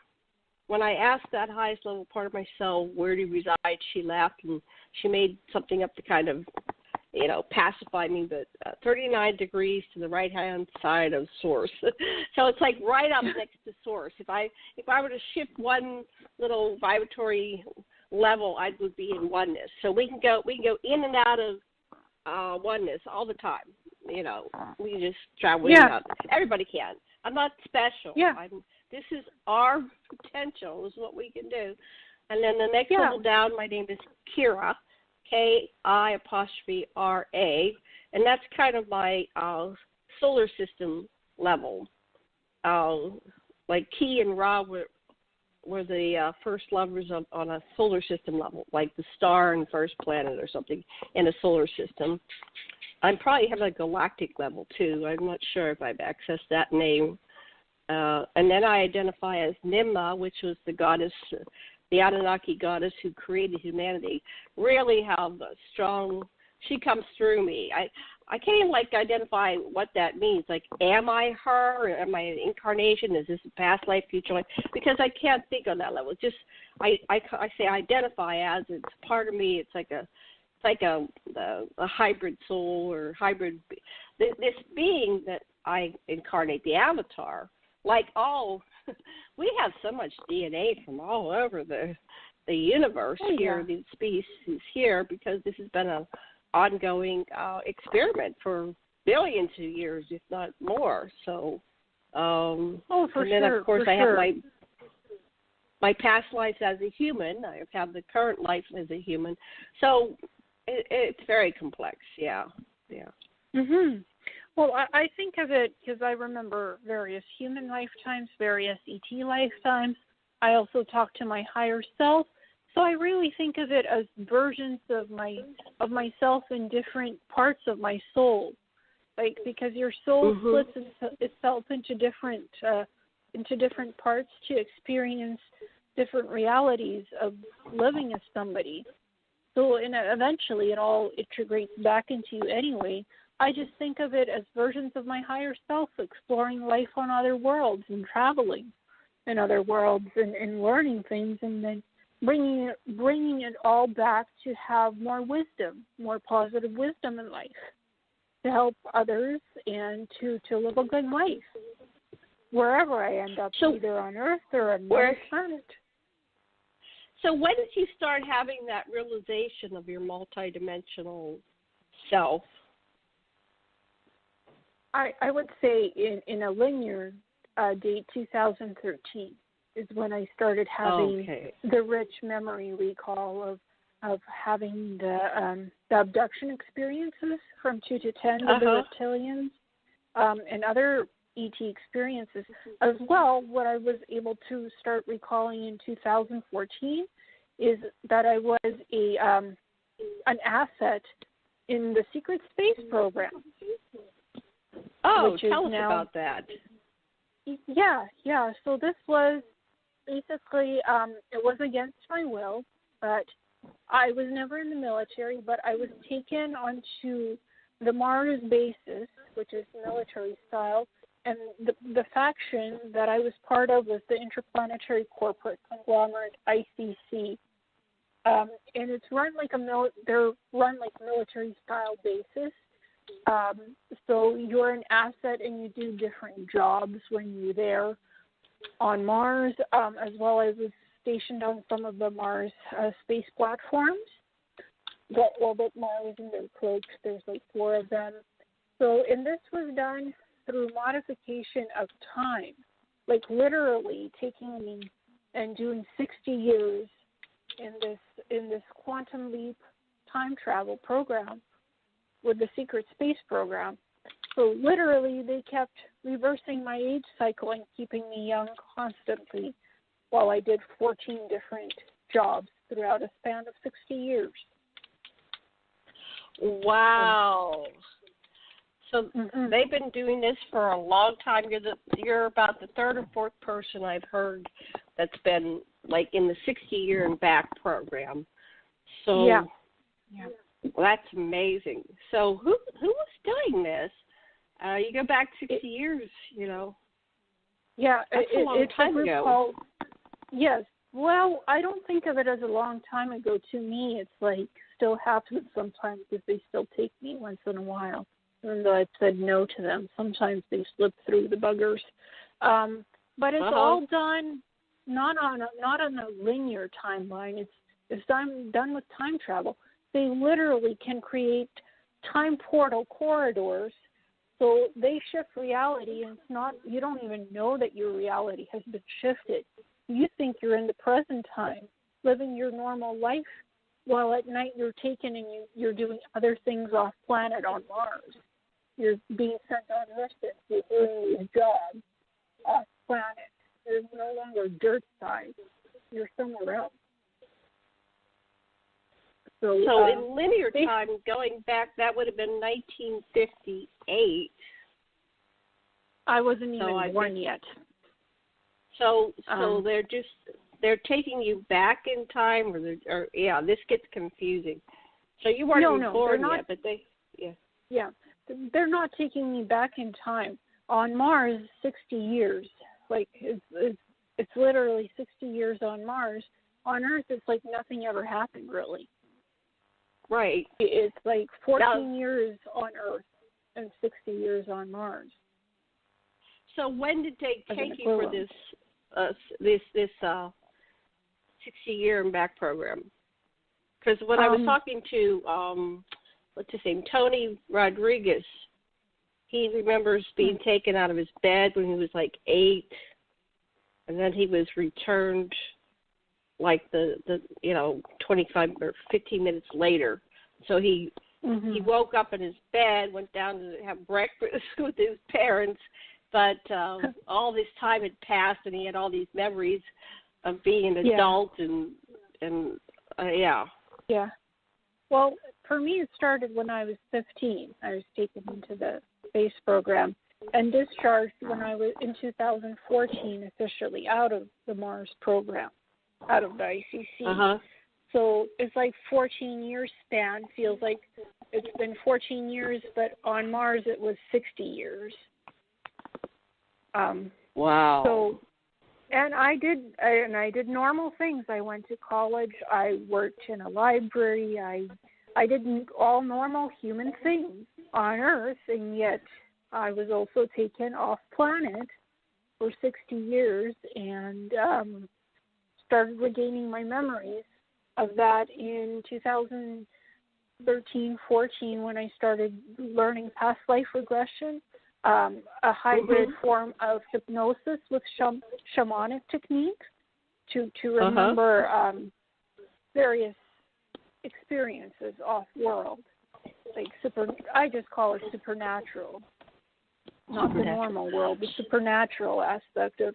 When I asked that highest level part of myself where to reside, she laughed and she made something up to kind of, pacify me, but 39 degrees to the right-hand side of Source. So it's like right up next to Source. If I were to shift one little vibratory level, I would be in oneness. So we can go in and out of oneness all the time. We just travel in and out. Everybody can. I'm not special. Yeah. This is our potential, is what we can do. And then the next level down, my name is Kira, K-I''RA, and that's kind of my solar system level. Like Ki and Ra were the first lovers on a solar system level, like the star and first planet or something in a solar system. I probably have a galactic level too. I'm not sure if I've accessed that name. And then I identify as Nimma, which was the goddess, the Anunnaki goddess who created humanity. Really have a strong, she comes through me. I can't even identify what that means. Like, am I her? Or am I an incarnation? Is this a past life, future life? Because I can't think on that level. Just I say identify as, it's part of me. It's like a hybrid soul or hybrid. This being that I incarnate, the avatar. Like we have so much DNA from all over the universe here, these species here, because this has been an ongoing experiment for billions of years, if not more. So, and then of course I have my past life as a human. I have the current life as a human. So it's very complex. Yeah. Mhm. Well, I think of it because I remember various human lifetimes, various ET lifetimes. I also talk to my higher self, so I really think of it as versions of myself in different parts of my soul. Like, because your soul splits itself into different parts to experience different realities of living as somebody. So, eventually, it all integrates back into you anyway. I just think of it as versions of my higher self exploring life on other worlds and traveling in other worlds and learning things, and then bringing it all back to have more wisdom, more positive wisdom in life, to help others and to live a good life wherever I end up, either on Earth or another planet. So when did you start having that realization of your multidimensional self? I would say in a linear date, 2013 is when I started having the rich memory recall of having the abduction experiences from 2 to 10 of the reptilians and other ET experiences. As well, what I was able to start recalling in 2014 is that I was an asset in the secret space program. Oh, tell us about that. Yeah. So this was basically, it was against my will, but I was never in the military, but I was taken onto the Mars basis, which is military style, and the faction that I was part of was the Interplanetary Corporate Conglomerate, ICC. And it's run like they're run like military style basis. So you're an asset and you do different jobs when you're there on Mars, as well as is stationed on some of the Mars space platforms that orbit Mars in their cloaks. There's like 4 of them. So, and this was done through modification of time, like literally taking me and doing 60 years in this quantum leap time travel program with the secret space program. So literally they kept reversing my age cycle and keeping me young constantly while I did 14 different jobs throughout a span of 60 years. Wow. So they've been doing this for a long time. You're about the third or fourth person I've heard that's been like in the 60-year and back program. So yeah. Well, that's amazing. So who was doing this? You go back 60 years, you know. Yeah, that's a long time ago. Yes. Well, I don't think of it as a long time ago. To me, it's like still happens sometimes because they still take me once in a while. Even though I've said no to them, sometimes they slip through the buggers. But it's all done not on a linear timeline. It's done with time travel. They literally can create time portal corridors, so they shift reality, and it's not. You don't even know that your reality has been shifted. You think you're in the present time, living your normal life, while at night you're taken and you're doing other things off planet on Mars. You're being sent on missions. You're doing these jobs off planet. There's no longer dirt side. You're somewhere else. So in linear time, going back, that would have been 1958. I wasn't even born yet. So they're taking you back in time, or this gets confusing. So you weren't even born yet, but Yeah, they're not taking me back in time. On Mars, 60 years. Like it's literally 60 years on Mars. On Earth, it's like nothing ever happened, really. Right. It's like 14 years on Earth and 60 years on Mars. So when did they take you for this 60-year and back program? Because when I was talking to what's his name, Tony Rodriguez, he remembers being taken out of his bed when he was like 8, and then he was returned like the 25 or 15 minutes later. So he woke up in his bed, went down to have breakfast with his parents, but all this time had passed, and he had all these memories of being an adult and. Yeah. Well, for me, it started when I was 15. I was taken into the space program and discharged when I was in 2014 officially out of the Mars program, out of the ICC. So it's like 14 years span. Feels like it's been 14 years, but on Mars it was 60 years. Wow. So, and I did normal things. I went to college. I worked in a library. I did all normal human things on Earth, and yet I was also taken off planet for 60 years and started regaining my memories of that in 2013-14 when I started learning past life regression, a hybrid form of hypnosis with shamanic techniques to remember various experiences off-world, like I just call it supernatural, not the normal world, the supernatural aspect of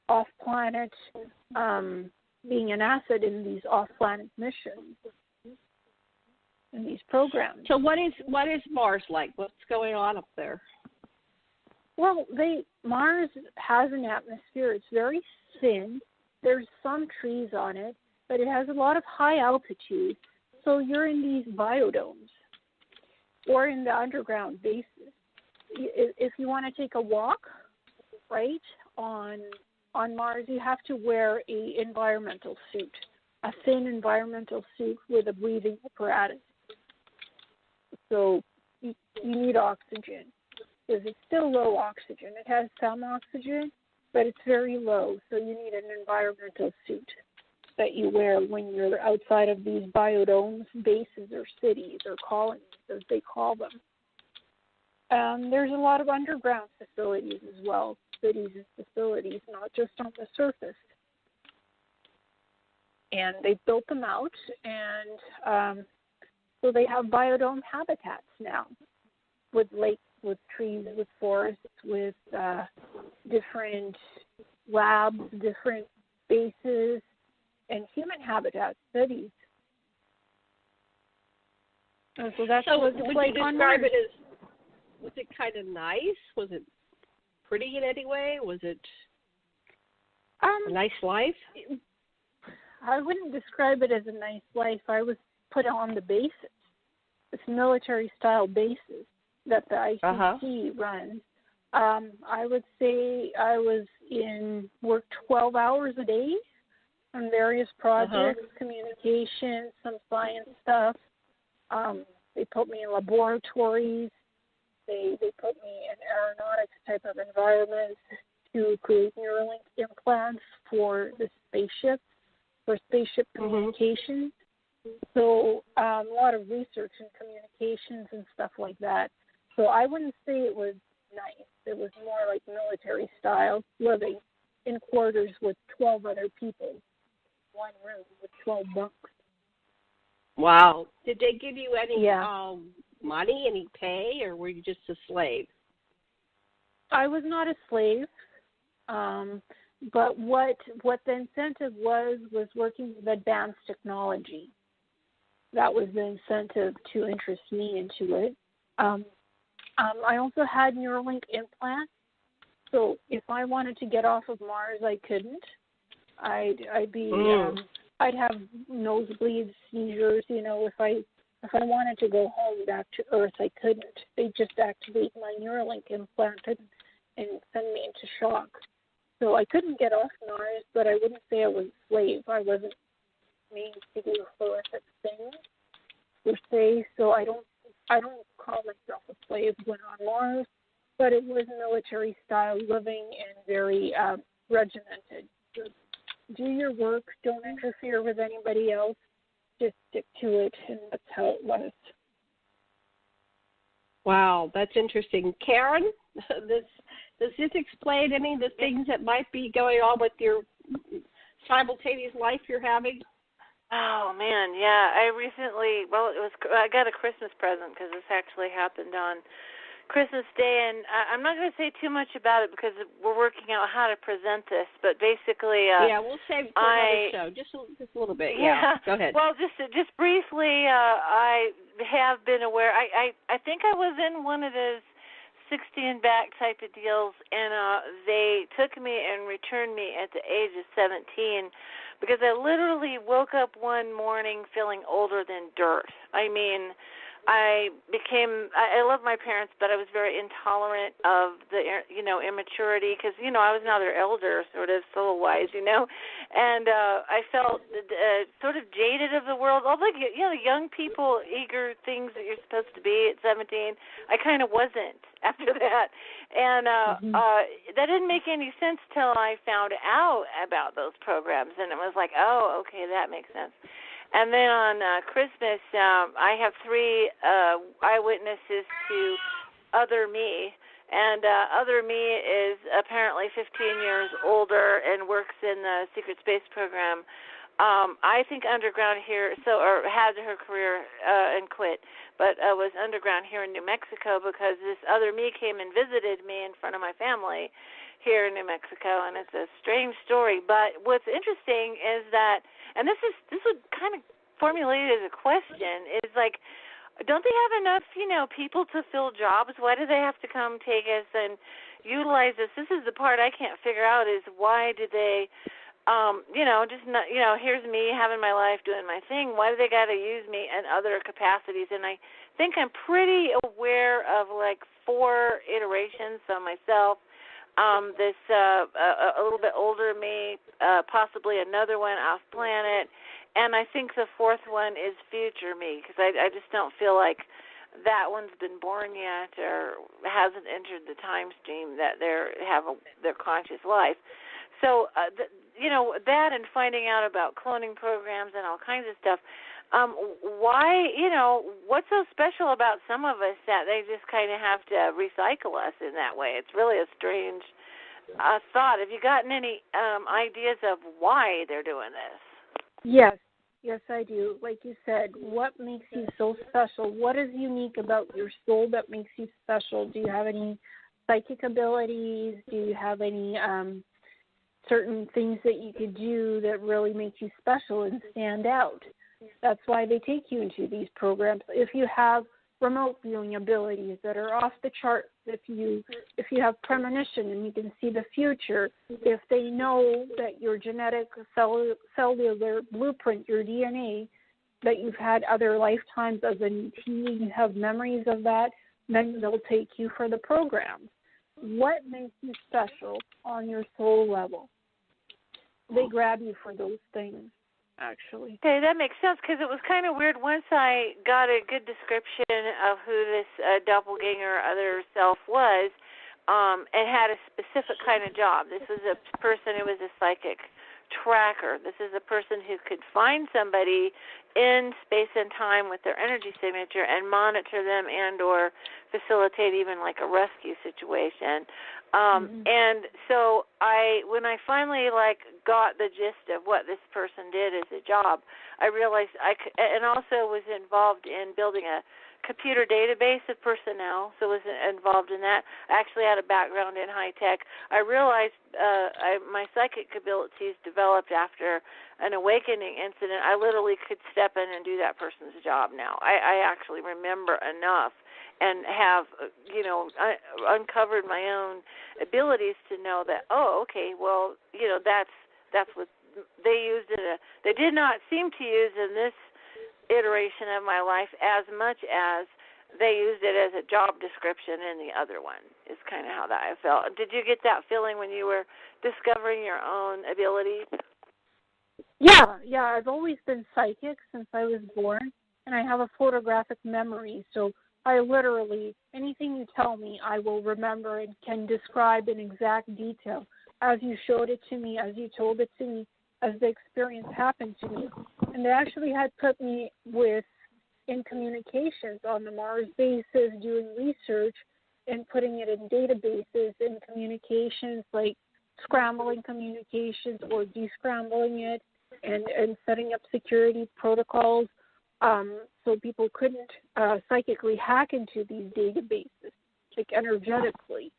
off-planet, being an asset in these off-planet missions, in these programs. So what is Mars like? What's going on up there? Well, Mars has an atmosphere. It's very thin. There's some trees on it, but it has a lot of high altitude. So you're in these biodomes or in the underground bases. If you want to take a walk, right, on Mars, you have to wear a environmental suit, a thin environmental suit with a breathing apparatus. So you need oxygen because it's still low oxygen. It has some oxygen, but it's very low. So you need an environmental suit that you wear when you're outside of these biodomes, bases, or cities, or colonies, as they call them. There's a lot of underground facilities as well, cities and facilities, not just on the surface. And they built them out, and So they have biodome habitats now with lakes, with trees, with forests, with different labs, different bases, and human habitat studies. And so that's what it's like on Mars. Would you describe it as, was it kind of nice? Was it pretty in any way? Was it a nice life? I wouldn't describe it as a nice life. I was put on the bases. It's military-style bases that the ICC runs. I would say I worked 12 hours a day on various projects, communication, some science stuff. They put me in laboratories. They put me in aeronautics type of environments to create Neuralink implants for the spaceship, for spaceship communications. So a lot of research and communications and stuff like that. So I wouldn't say it was nice. It was more like military style, living in quarters with 12 other people, one room with 12 bunks. Wow. Did they give you any money, any pay, or were you just a slave? I was not a slave, but what the incentive was working with advanced technology. That was the incentive to interest me into it. I also had Neuralink implants, so if I wanted to get off of Mars, I couldn't. I'd have nosebleeds, seizures. You know, if I wanted to go home back to Earth, I couldn't. They just activate my Neuralink implant and send me into shock. So I couldn't get off Mars, but I wouldn't say I was a slave. I wasn't made to do horrific things per se. So I don't call myself a slave when on Mars, but it was military style living and very regimented. So do your work, don't interfere with anybody else, just stick to it, and that's how it was. Wow, that's interesting. Karen, does this explain any of the things that might be going on with your simultaneous life you're having? Oh, man, yeah. I got a Christmas present because this actually happened on Christmas Day, and I'm not going to say too much about it because we're working out how to present this, but basically... we'll save it for another show, just a little bit. Yeah, go ahead. Well, just briefly, I have been aware. I think I was in one of those 60 and back type of deals, and they took me and returned me at the age of 17 because I literally woke up one morning feeling older than dirt. I mean, I love my parents, but I was very intolerant of the, immaturity because, I was now their elder, sort of soul-wise, and I felt sort of jaded of the world. All the, young people, eager things that you're supposed to be at 17, I kind of wasn't after that. And that didn't make any sense till I found out about those programs, and it was like, oh, okay, that makes sense. And then on Christmas, I have 3 eyewitnesses to Other Me. And Other Me is apparently 15 years older and works in the secret space program. I think underground here, or had her career and quit, but was underground here in New Mexico because this Other Me came and visited me in front of my family here in New Mexico, and it's a strange story. But what's interesting is that, and this would kind of formulate as a question, is like, don't they have enough, people to fill jobs? Why do they have to come take us and utilize us? This is the part I can't figure out is why do they, just not, here's me having my life, doing my thing. Why do they got to use me in other capacities? And I think I'm pretty aware of like 4 iterations of myself. This a little bit older me, possibly another one off planet, and I think the 4th one is future me because I just don't feel like that one's been born yet or hasn't entered the time stream that they have their conscious life. So that and finding out about cloning programs and all kinds of stuff. Why, what's so special about some of us that they just kind of have to recycle us in that way? It's really a strange thought. Have you gotten any ideas of why they're doing this? Yes. Yes, I do. Like you said, what makes you so special? What is unique about your soul that makes you special? Do you have any psychic abilities? Do you have any certain things that you could do that really make you special and stand out? That's why they take you into these programs. If you have remote viewing abilities that are off the chart, if you have premonition and you can see the future, if they know that your genetic cellular blueprint, your DNA, that you've had other lifetimes as an ET, you have memories of that, then they'll take you for the programs. What makes you special on your soul level? They grab you for those things, actually. Okay, that makes sense, because it was kind of weird. Once I got a good description of who this doppelganger other self was, it had a specific kind of job. This was a person who was a psychic tracker. This is a person who could find somebody in space and time with their energy signature and monitor them and or facilitate even like a rescue situation. And so when I finally got the gist of what this person did as a job, I realized and also was involved in building a computer database of personnel, so was involved in that. I actually had a background in high tech. I realized my psychic abilities developed after an awakening incident. I literally could step in and do that person's job now. I actually remember enough and have, uncovered my own abilities to know that, that's what they used it. They did not seem to use in this iteration of my life as much as they used it as a job description in the other one, is kind of how that I felt. Did you get that feeling when you were discovering your own abilities? Yeah, I've always been psychic since I was born, and I have a photographic memory, so I literally, anything you tell me, I will remember and can describe in exact detail as you showed it to me, as you told it to me, as the experience happened to me. And they actually had put me in communications on the Mars bases, doing research and putting it in databases in communications, like scrambling communications or descrambling it and setting up security protocols so people couldn't psychically hack into these databases, like energetically,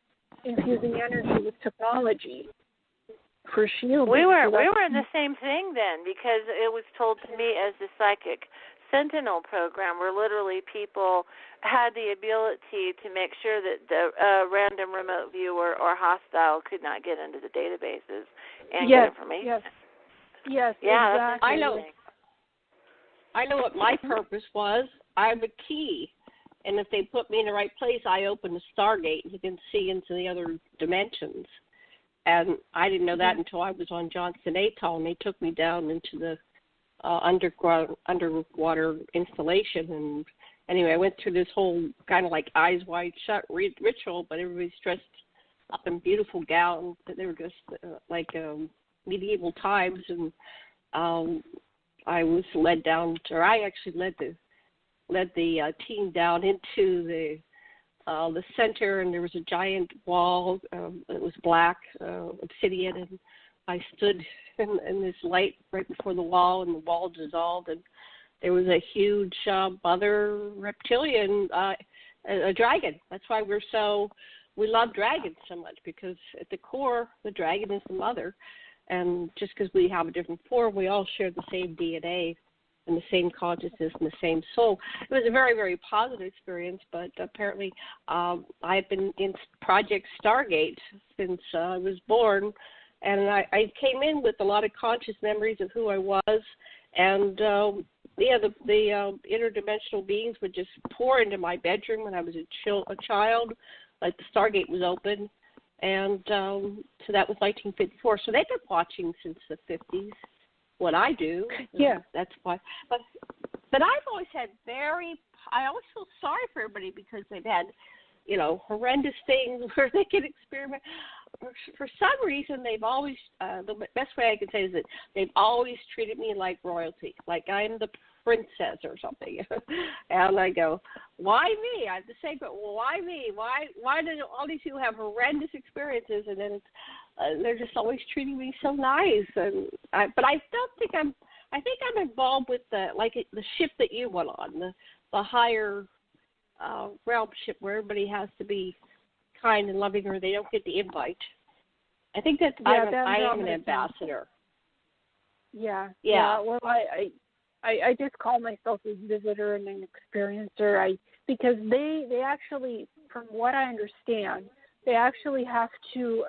infusing energy with technology for shielding. We were in the same thing then, because it was told to me as the psychic sentinel program, where literally people had the ability to make sure that the random remote viewer or hostile could not get into the databases and get information. Yes, exactly. I know what my purpose was. I'm a key, and if they put me in the right place, I open the Stargate, and you can see into the other dimensions. And I didn't know that until I was on Johnson Atoll, and they took me down into the underwater installation. And anyway, I went through this whole kind of like eyes wide shut ritual, but everybody's dressed up in beautiful gowns. They were just medieval times, and I was led down, or I actually led the team down into the center, and there was a giant wall. It was black, obsidian, and I stood in this light right before the wall, and the wall dissolved, and there was a huge mother reptilian, a dragon. That's why we love dragons so much, because at the core, the dragon is the mother, and just because we have a different form, we all share the same DNA and the same consciousness and the same soul. It was a very, very positive experience, but apparently I've been in Project Stargate since I was born, and I came in with a lot of conscious memories of who I was, and the interdimensional beings would just pour into my bedroom when I was a child, like the Stargate was open, and so that was 1954. So they've been watching since the 50s. What I do, that's why. But I've always had I always feel sorry for everybody, because they've had, horrendous things where they can experiment. For some reason, they've always, the best way I can say is that they've always treated me like royalty, like I'm the princess or something. And I go, why me? I'm the same, but why me? Why do all these people have horrendous experiences, and then they're just always treating me so nice? But I don't think I think I'm involved with the ship that you went on, the higher realm ship where everybody has to be kind and loving or they don't get the invite. I think that I am an ambassador. Yeah. Well, I just call myself a visitor and an experiencer. Because they actually, from what I understand, they actually have to.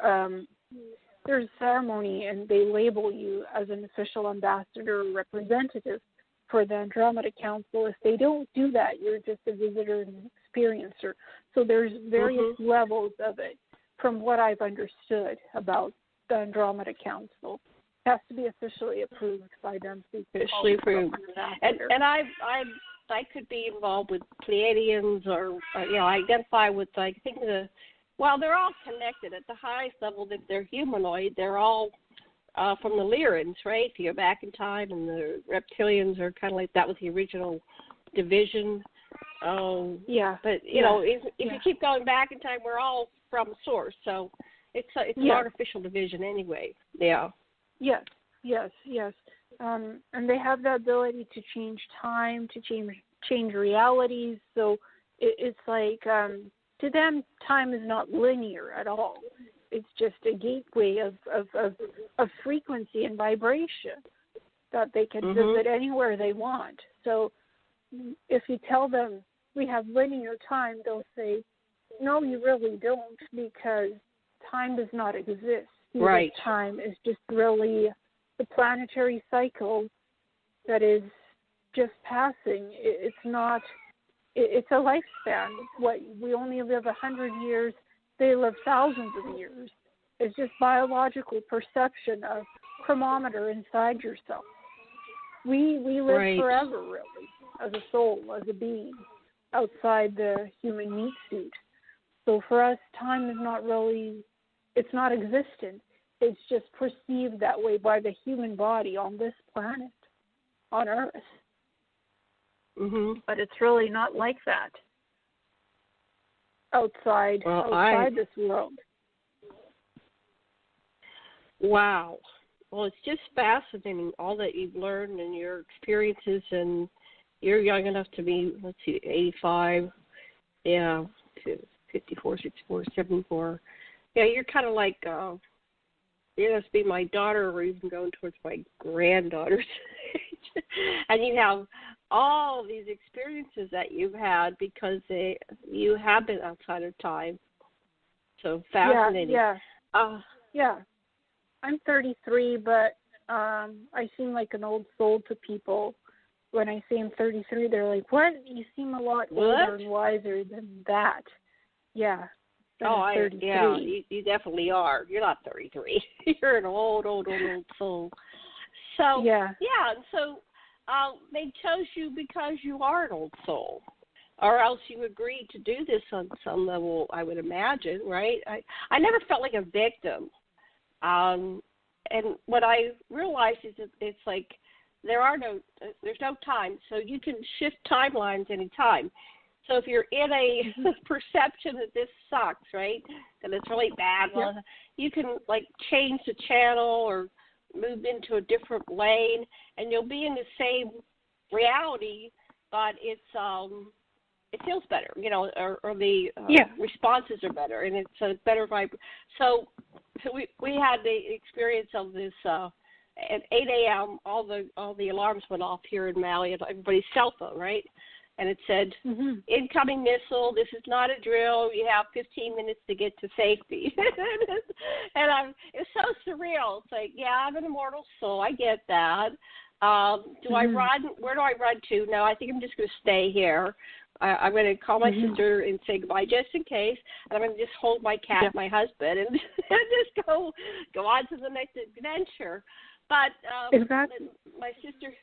There's a ceremony, and they label you as an official ambassador or representative for the Andromeda Council. If they don't do that, you're just a visitor and an experiencer. So there's various levels of it, from what I've understood about the Andromeda Council. It has to be officially approved by them. Officially approved. And I could be involved with Pleiadians or identify with, I think, they're all connected at the highest level. That they're humanoid, they're all from the Lyrans, right? If you go back in time, and the reptilians are kind of like that was the original division. But if you keep going back in time, we're all from source, so it's an artificial division anyway. Yeah. Yes. And they have the ability to change time, to change realities. So it's like to them, time is not linear at all. It's just a gateway of frequency and vibration that they can visit anywhere they want. So if you tell them we have linear time, they'll say, no, you really don't, because time does not exist. Right. Time is just really the planetary cycle that is just passing. It's not. It's a lifespan. What we only live 100 years, they live thousands of years. It's just biological perception of chronometer inside yourself. We live forever, really, as a soul, as a being, outside the human meat suit. So for us, time is not really. It's not existent. It's just perceived that way by the human body on this planet, on Earth. But it's really not like that outside this world. Wow. Well, it's just fascinating, all that you've learned and your experiences, and you're young enough to be, 85, 54, 64, 74. Yeah, you're kind of like, you must be my daughter or even going towards my granddaughter's age. And you have all these experiences that you've had because you have been outside of time. So fascinating. Yeah. I'm 33, but I seem like an old soul to people. When I say I'm 33, they're like, what? You seem a lot older and wiser than that. Yeah. You definitely are. You're not 33. You're an old soul. So and so they chose you because you are an old soul, or else you agreed to do this on some level, I would imagine, right? I never felt like a victim, and what I realized is that it's like there's no time, so you can shift timelines anytime. So if you're in a perception that this sucks, right, that it's really bad, well, you can change the channel or move into a different lane, and you'll be in the same reality, but it feels better, or the responses are better, and it's a better vibe. So we had the experience of this at 8 a.m. All the alarms went off here in Maui at everybody's cell phone, right? And it said, incoming missile, this is not a drill, you have 15 minutes to get to safety. And it's so surreal. It's like, I'm an immortal soul, I get that. Do I run? Where do I run to? No, I think I'm just going to stay here. I'm going to call my sister and say goodbye just in case. And I'm going to just hold my cat, my husband, and just go on to the next adventure. But my sister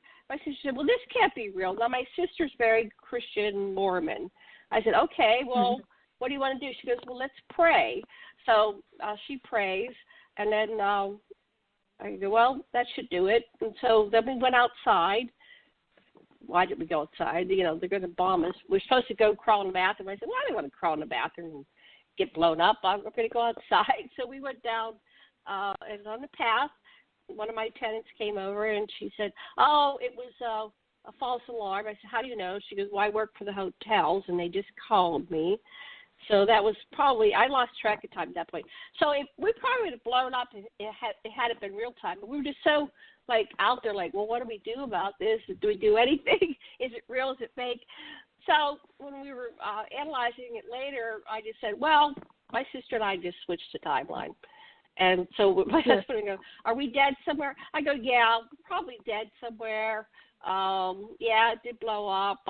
said, well, this can't be real. Now, my sister's very Christian Mormon. I said, okay, well, what do you want to do? She goes, well, let's pray. So she prays, and then I go, well, that should do it. And so then we went outside. Why did we go outside? They're going to bomb us. We're supposed to go crawl in the bathroom. I said, well, I don't want to crawl in the bathroom and get blown up. I'm going to go outside. So we went down and on the path. one of my tenants came over and she said, "Oh, it was a false alarm." I said, "How do you know?" She goes, "Well, I work for the hotels and they just called me." So that was probably, I lost track of time at that point. So we probably would have blown up if it hadn't been real time. But we were just so out there, well, what do we do about this? Do we do anything? Is it real? Is it fake? So when we were analyzing it later, I just said, well, my sister and I just switched the timeline. And so my husband would go, "Are we dead somewhere?" I go, "Yeah, probably dead somewhere. Yeah, it did blow up.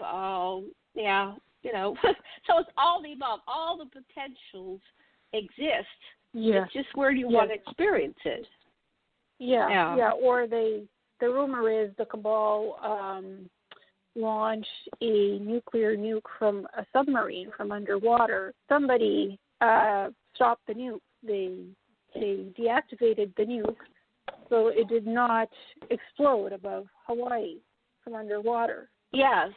Yeah, So it's all the above. All the potentials exist. Yeah. It's just where do you want to experience it. Yeah. Or the rumor is the cabal launched a nuclear nuke from a submarine from underwater. Somebody stopped the nuke. They deactivated the nuke, so it did not explode above Hawaii from underwater. Yes.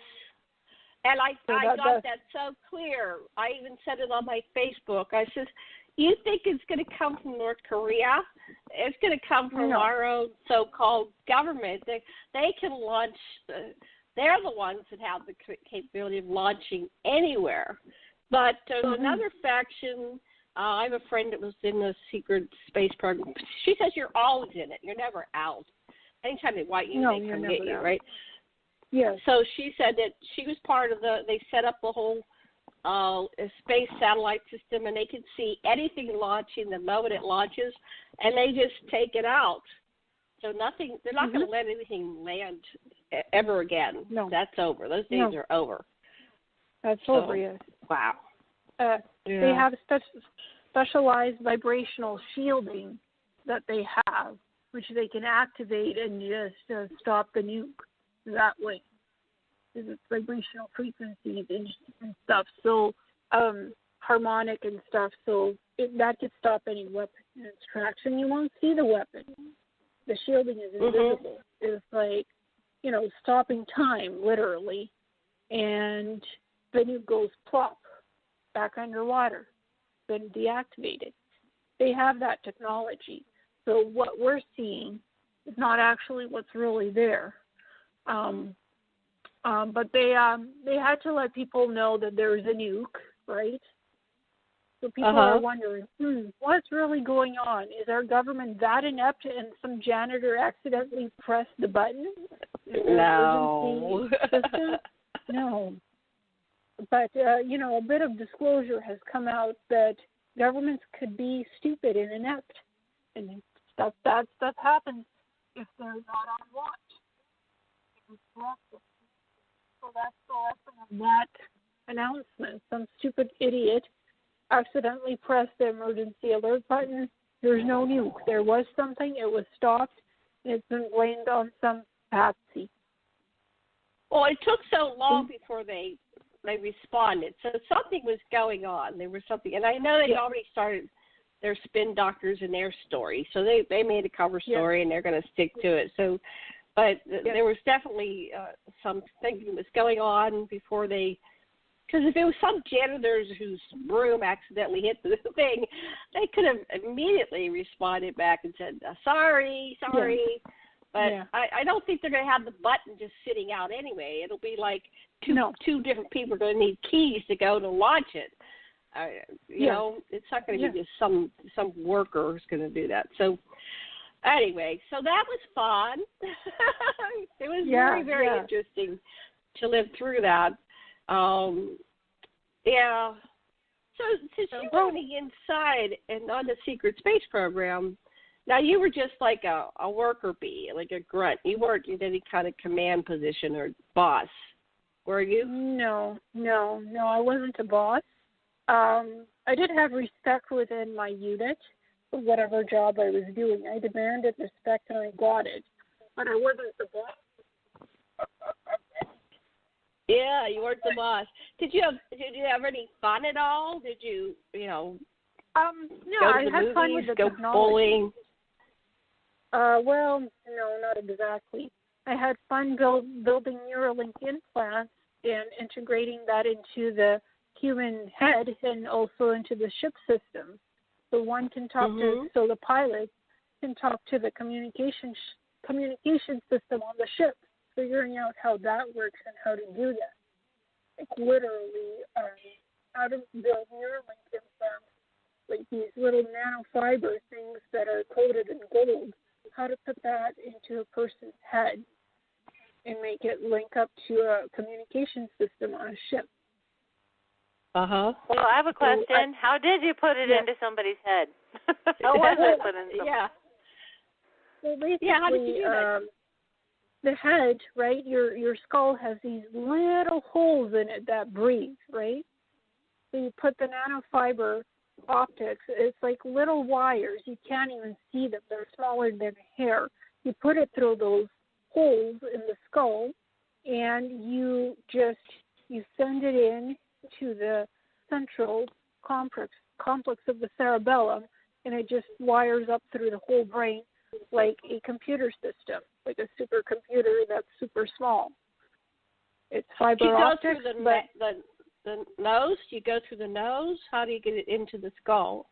And I got that so clear. I even said it on my Facebook. I said, "You think it's going to come from North Korea? It's going to come from our own so-called government. They can launch. They're the ones that have the capability of launching anywhere." But there's another faction. I have a friend that was in the secret space program. She says you're always in it. You're never out. Anytime they want you, they come get you, right? Yeah. So she said that she was part of they set up the whole space satellite system, and they can see anything launching the moment it launches, and they just take it out. So they're not going to let anything land ever again. No. That's over. Those days are over. That's over, yes. Wow. They have specialized vibrational shielding that they have, which they can activate and just stop the nuke that way. It's vibrational frequencies and stuff, so harmonic and stuff, so that could stop any weapon extraction. You won't see the weapon. The shielding is invisible. It's stopping time, literally, and the nuke goes plop back underwater, then deactivated. They have that technology. So what we're seeing is not actually what's really there. But they had to let people know that there's a nuke, right? So people are wondering, what's really going on? Is our government that inept and some janitor accidentally pressed the button? No. No. But, a bit of disclosure has come out that governments could be stupid and inept. And that stuff happens if they're not on watch. So that's the lesson of that announcement. Some stupid idiot accidentally pressed the emergency alert button. There's no nuke. There was something. It was stopped. And it's been blamed on some patsy. Well, it took so long before they responded. So something was going on. There was something. And I know they'd already started their spin doctors and their story. So they made a cover story and they're going to stick to it. So, but there was definitely some thinking was going on before because if it was some janitors whose broom accidentally hit the thing, they could have immediately responded back and said, sorry. Yeah. But I don't think they're going to have the button just sitting out anyway. It'll be like two different people are going to need keys to go to launch it. You know, it's not going to be just some worker who's going to do that. So anyway, so that was fun. It was very, very interesting to live through that. So since you were running inside and on the secret space program, now you were just like a worker bee, like a grunt. You weren't in any kind of command position or boss, were you? No, I wasn't a boss. I did have respect within my unit for whatever job I was doing. I demanded respect and I got it, but I wasn't the boss. Yeah, you weren't the boss. Did you have any fun at all? Did you no, go to I the had movies, fun with the go technology. bowling? Well, no, not exactly. I had fun building Neuralink implants and integrating that into the human head and also into the ship system. So one can talk to, so the pilot can talk to the communication system on the ship, figuring out how that works and how to do that. Like literally, how to build Neuralink implants, like these little nanofiber things that are coated in gold, how to put that into a person's head and make it link up to a communication system on a ship. Uh-huh. Well, I have a question. How did you put it into somebody's head? How was it put in? Yeah. Well, basically, how did you do that? The head, right? Your skull has these little holes in it that breathe, right? So you put the nanofiber optics. It's like little wires. You can't even see them. They're smaller than hair. You put it through those holes in the skull, and you send it in to the central complex of the cerebellum, and it just wires up through the whole brain like a computer system, like a supercomputer that's super small. It's fiber optics. You go through the nose? You go through the nose? How do you get it into the skull?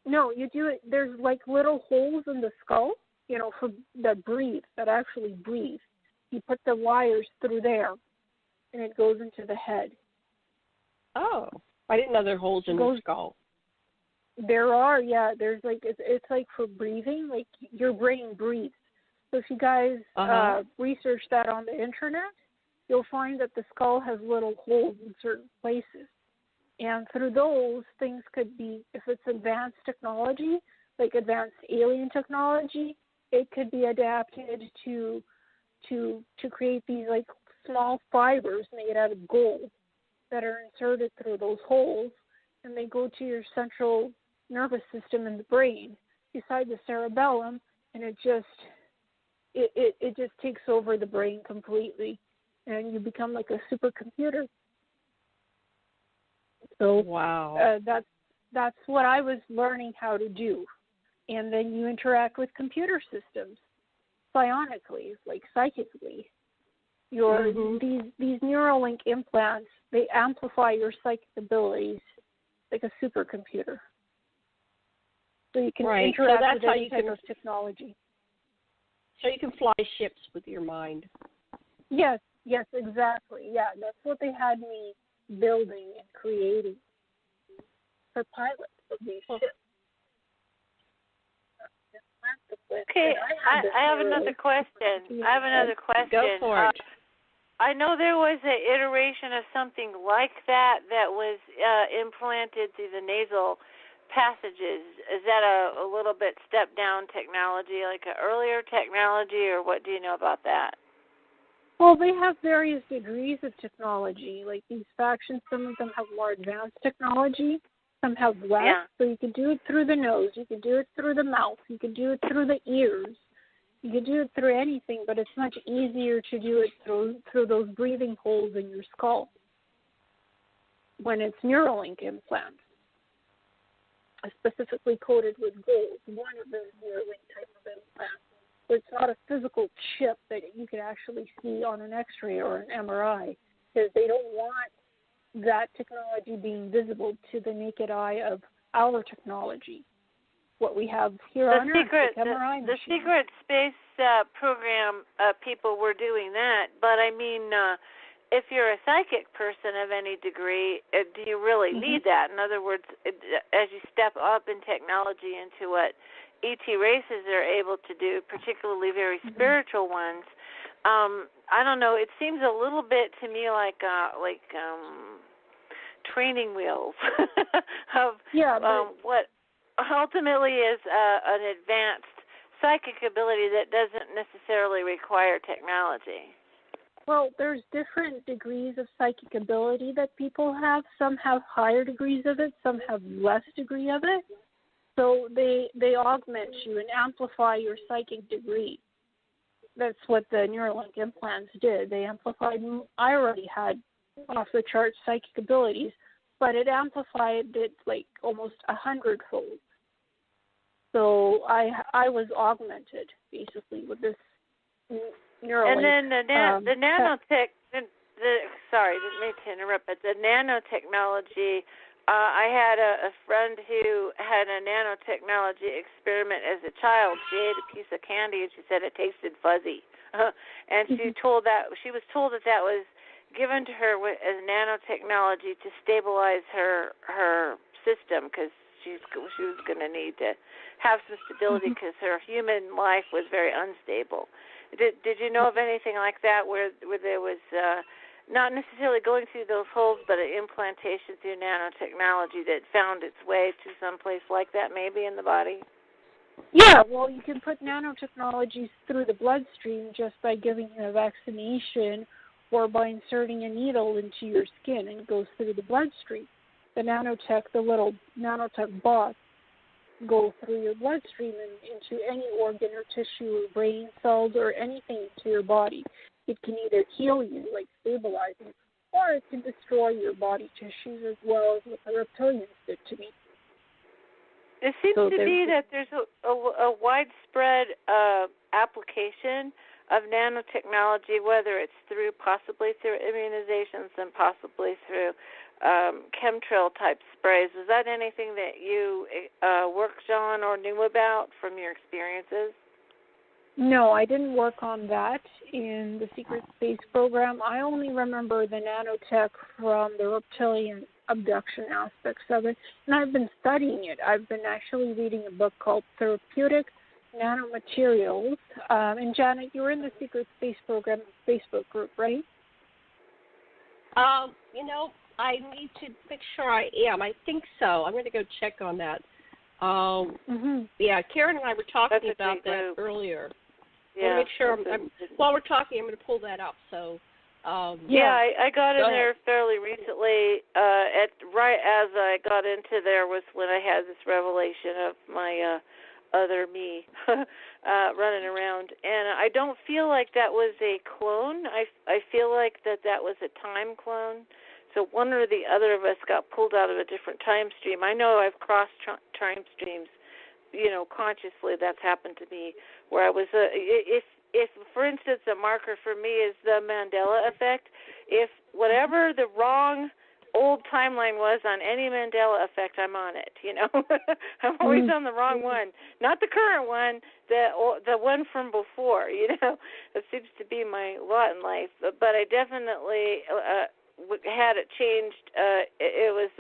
No, you do it. There's like little holes in the skull, that actually breathe. You put the wires through there, and it goes into the head. Oh, I didn't know there were holes in the skull. There are, yeah. There's like it's like for breathing, like your brain breathes. So if you guys research that on the internet, you'll find that the skull has little holes in certain places. And through those, things could be, if it's advanced technology, like advanced alien technology, it could be adapted to create these like small fibers made out of gold that are inserted through those holes, and they go to your central nervous system in the brain, beside the cerebellum, and it just takes over the brain completely, and you become like a supercomputer. So wow, that's what I was learning how to do, and then you interact with computer systems psionically, like psychically. These Neuralink implants, they amplify your psychic abilities like a supercomputer. So you can interact with any type of technology. So you can fly ships with your mind. Yes, exactly. Yeah, that's what they had me building and creating for pilots of these ships. Okay, I have another question. Go for it. I know there was an iteration of something like that was implanted through the nasal passages. Is that a little bit step down technology, like an earlier technology, or what do you know about that? Well, they have various degrees of technology. Like these factions, some of them have more advanced technology, some have less. Yeah. So you can do it through the nose, you can do it through the mouth, you can do it through the ears, you can do it through anything, but it's much easier to do it through those breathing holes in your skull when it's Neuralink implants, specifically coated with gold, one of those Neuralink type of implants. So it's not a physical chip that you can actually see on an X-ray or an MRI, because they don't want that technology being visible to the naked eye of our technology. What we have here on Earth, like MRI the secret space program people were doing that, but I mean, if you're a psychic person of any degree, do you really need that? In other words, as you step up in technology into what ET races are able to do, particularly very spiritual ones, I don't know. It seems a little bit to me like training wheels of what ultimately is an advanced psychic ability that doesn't necessarily require technology. Well, there's different degrees of psychic ability that people have. Some have higher degrees of it, some have less degree of it. So they augment you and amplify your psychic degree. That's what the Neuralink implants did. They amplified. I already had off-the-chart psychic abilities, but it amplified it like almost 100-fold. So I was augmented basically with this Neuralink. And then the nanotech. Sorry, didn't mean to interrupt, but the nanotechnology I had a friend who had a nanotechnology experiment as a child. She ate a piece of candy and she said it tasted fuzzy, and she was told that was given to her as nanotechnology to stabilize her system, because she was going to need to have some stability because her human life was very unstable. Did you know of anything like that where there was not necessarily going through those holes, but an implantation through nanotechnology that found its way to some place like that, maybe in the body? Yeah, well, you can put nanotechnologies through the bloodstream just by giving a vaccination or by inserting a needle into your skin, and it goes through the bloodstream. The little nanotech bots go through your bloodstream and into any organ or tissue or brain cells or anything into your body. It can either heal you, like stabilizing, or it can destroy your body tissues, as well as what the reptilians did to me. It seems to be that there's a widespread application of nanotechnology, whether it's possibly through immunizations and possibly through chemtrail-type sprays. Is that anything that you worked on or knew about from your experiences? No, I didn't work on that in the secret space program. I only remember the nanotech from the reptilian abduction aspects of it, and I've been studying it. I've been actually reading a book called Therapeutic Nanomaterials. And Janet, you were in the secret space program Facebook group, right? I need to make sure I am. I think so. I'm going to go check on that. Yeah, Karen and I were talking about that earlier. Yeah. Make sure while we're talking, I'm going to pull that up. So. I got in there fairly recently. Right as I got into there was when I had this revelation of my other me running around, and I don't feel like that was a clone. I feel like that was a time clone. So one or the other of us got pulled out of a different time stream. I know I've crossed time streams, consciously. That's happened to me, where I was if, for instance, a marker for me is the Mandela effect, if whatever the wrong old timeline was on any Mandela effect, I'm on it, I'm always on the wrong one. Not the current one, the one from before, That seems to be my lot in life. But I definitely had it changed. It was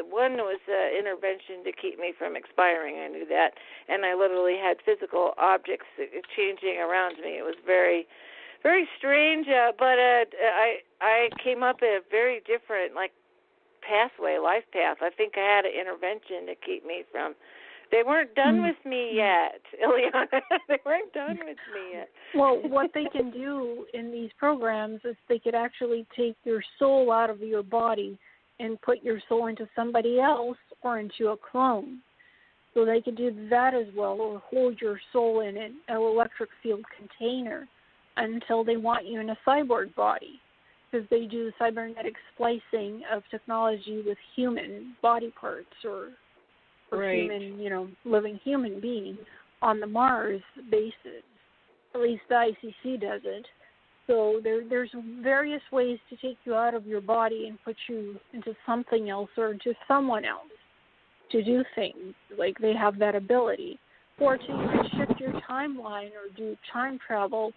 intervention to keep me from expiring. I knew that, and I literally had physical objects changing around me. It was very, very strange. But I came up a very different life path. I think I had an intervention to keep me from. They weren't done with me yet, Ileana. They weren't done with me yet. Well, what they can do in these programs is they could actually take your soul out of your body and put your soul into somebody else or into a clone. So they could do that as well, or hold your soul in an electric field container until they want you in a cyborg body, because they do cybernetic splicing of technology with human body parts or human, living human being on the Mars bases. At least the ICC does it. So there's various ways to take you out of your body and put you into something else or into someone else to do things. Like, they have that ability. Or to even shift your timeline or do time travel.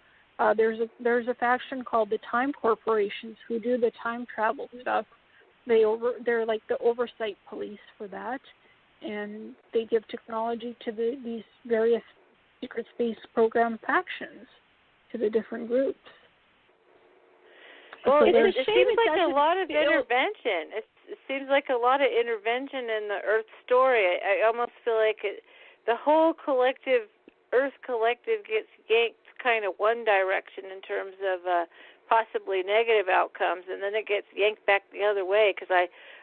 There's a faction called the Time Corporations who do the time travel stuff. They're like the oversight police for that. And they give technology to these various secret space program factions, to the different groups. Well, it seems like a lot of intervention. It seems like a lot of intervention in the Earth story. I almost feel like the whole Earth collective gets yanked kind of one direction in terms of possibly negative outcomes, and then it gets yanked back the other way, because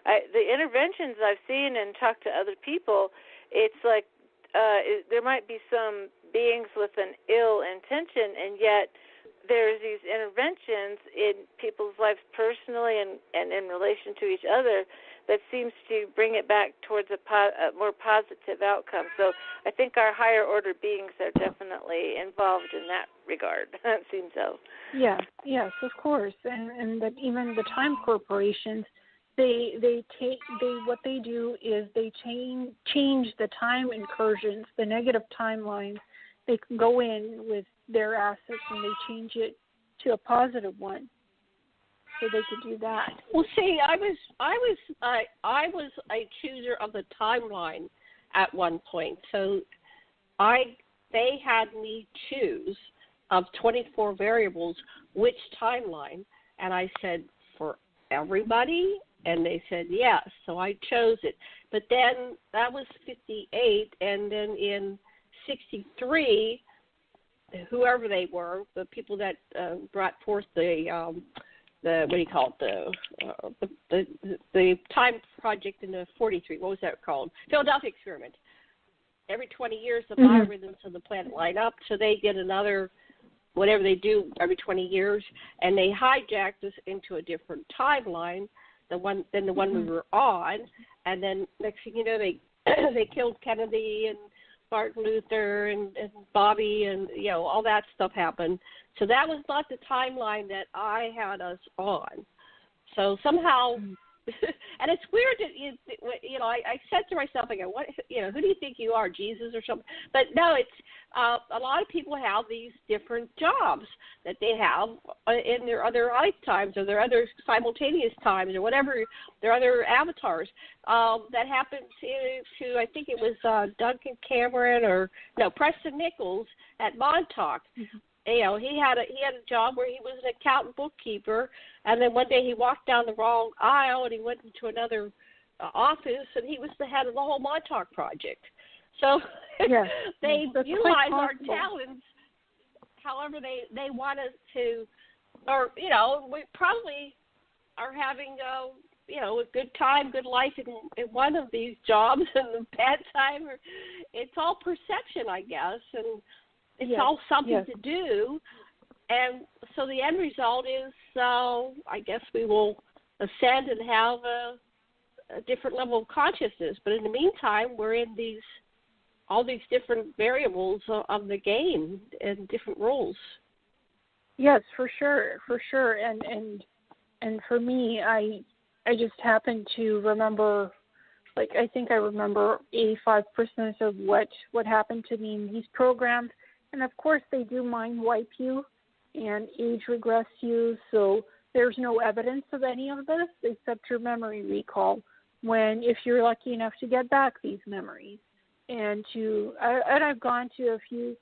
the interventions I've seen and talked to other people, it's like there might be some beings with an ill intention, and yet there's these interventions in people's lives personally and in relation to each other that seems to bring it back towards a more positive outcome. So I think our higher order beings are definitely involved in that regard. It seems so. Yeah, yes, of course. And that even the Time Corporations what they do is they change the time incursions, the negative timelines. They can go in with their assets and they change it to a positive one, so they could do that. Well, see, I was a chooser of the timeline at one point, so they had me choose of 24 variables which timeline, and I said for everybody. And they said yes, so I chose it. But then that was 58, and then in 63, whoever they were, the people that brought forth the what do you call it, the time project in the 43, what was that called? Philadelphia experiment. Every 20 years, the biorhythms of the planet line up, so they get another whatever they do every 20 years, and they hijacked us into a different timeline. The one we were on, and then next thing you know, they killed Kennedy and Martin Luther and Bobby, and all that stuff happened. So that was not the timeline that I had us on. So somehow, and it's weird that I said to myself, I go, what, who do you think you are, Jesus or something? But no, it's a lot of people have these different jobs that they have in their other lifetimes or their other simultaneous times or whatever, their other avatars. That happened to I think it was Duncan Cameron Preston Nichols at Montauk. He had a job where he was an accountant bookkeeper, and then one day he walked down the wrong aisle and he went into another office, and he was the head of the whole Montauk project. So yes, they utilize our talents however they want us to, or we probably are having a good time, good life in one of these jobs, and a bad time. It's all perception, I guess, and it's all something to do. And so the end result is, I guess we will ascend and have a different level of consciousness. But in the meantime, we're in all these different variables of the game and different rules. Yes, for sure. And for me, I just happen to remember, I think I remember 85% of what happened to me in these programs. And of course, they do mind wipe you and age regress you, so there's no evidence of any of this except your memory recall, if you're lucky enough to get back these memories. And I've gone to a few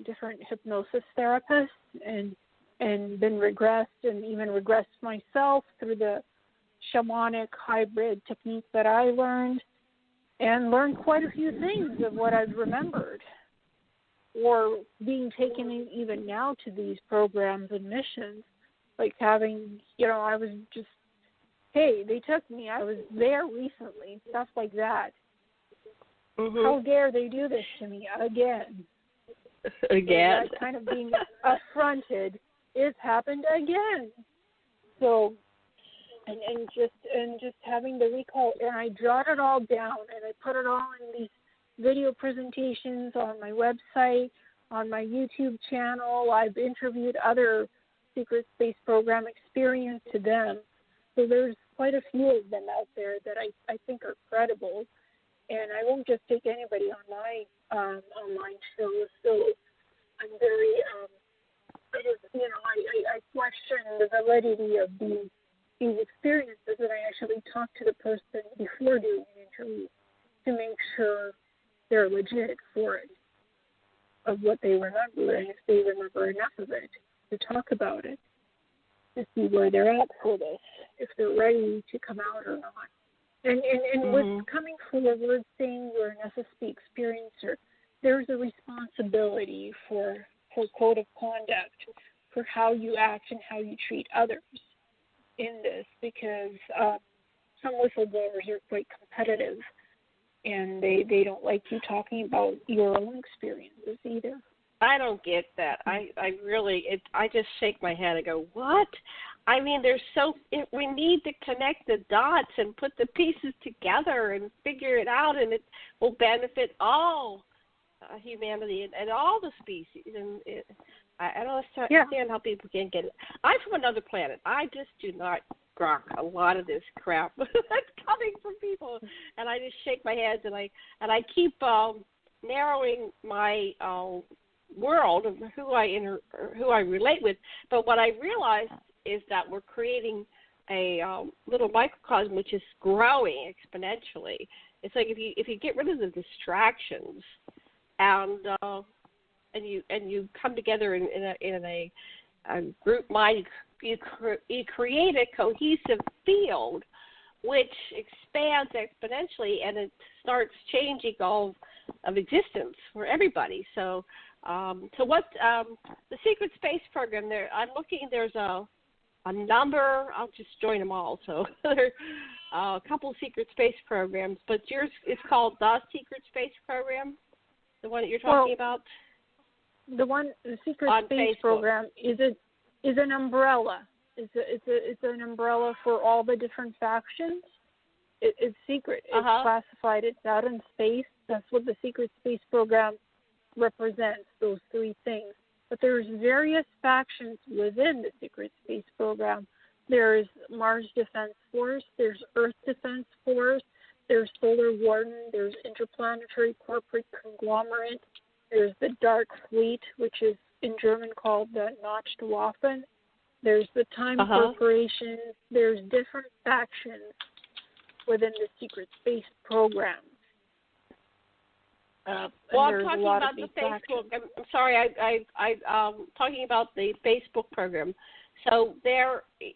different hypnosis therapists and been regressed, and even regressed myself through the shamanic hybrid technique that I learned, and learned quite a few things of what I've remembered. Or being taken in even now to these programs and missions, like having, I was just, hey, they took me, I was there recently, stuff like that. How dare they do this to me again? Again. That kind of being affronted, it's happened again. So, and just having the recall, and I jot it all down, and I put it all in these video presentations on my website, on my YouTube channel. I've interviewed other secret space program experience to them. So there's quite a few of them out there that I think are credible. And I won't just take anybody on my online show. So I'm very, I question the validity of these experiences, and I actually talk to the person before doing an interview to make sure they're legit for it, of what they remember, and if they remember enough of it to talk about it, to see where they're at for this, if they're ready to come out or not. And with coming forward, saying you're an SSP experiencer, there's a responsibility for code of conduct, for how you act and how you treat others in this, because some whistleblowers are quite competitive, and they don't like you talking about your own experiences either. I don't get that. I just shake my head and go, what? I mean, we need to connect the dots and put the pieces together and figure it out, and it will benefit all humanity and all the species. And I don't understand how people can't get it. I'm from another planet. I just do not grok a lot of this crap that's coming from people, and I just shake my head and I keep narrowing my world of who I relate with. But what I realized is that we're creating a little microcosm which is growing exponentially. It's like if you get rid of the distractions and you come together in a group mind, you create a cohesive field which expands exponentially, and it starts changing all of existence for everybody. So what the Secret Space Program? I'm looking. There's a number. I'll just join them all. So there are a couple of Secret Space Programs, but yours is called the Secret Space Program, the one that you're talking about. The Secret Space Facebook. Program is an umbrella. It's an umbrella for all the different factions. It's secret. It's classified. It's out in space. That's what the Secret Space Program represents, those three things. But there's various factions within the Secret Space Program. There's Mars Defense Force. There's Earth Defense Force. There's Solar Warden. There's Interplanetary Corporate Conglomerate. There's the Dark Fleet, which is in German called the Notched Waffen. There's the Time Corporation. There's different factions within the Secret Space Program. I'm talking about the Facebook. I'm sorry, I'm talking about the Facebook program. So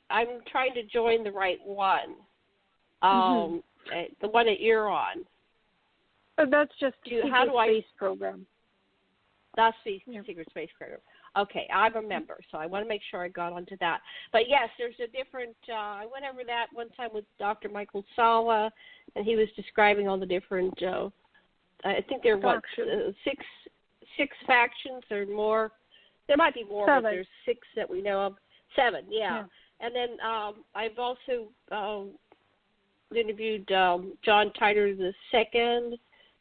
I'm trying to join the right one, the one that you're on. That's just the Secret Space Program. That's the Secret Space Program. Okay, I'm a member, so I want to make sure I got onto that. But yes, there's a different. I went over that one time with Dr. Michael Sala, and he was describing all the different. I think there are six factions or more. There might be more, but there's 6 that we know of. 7, yeah. And then I've also interviewed John Titor II,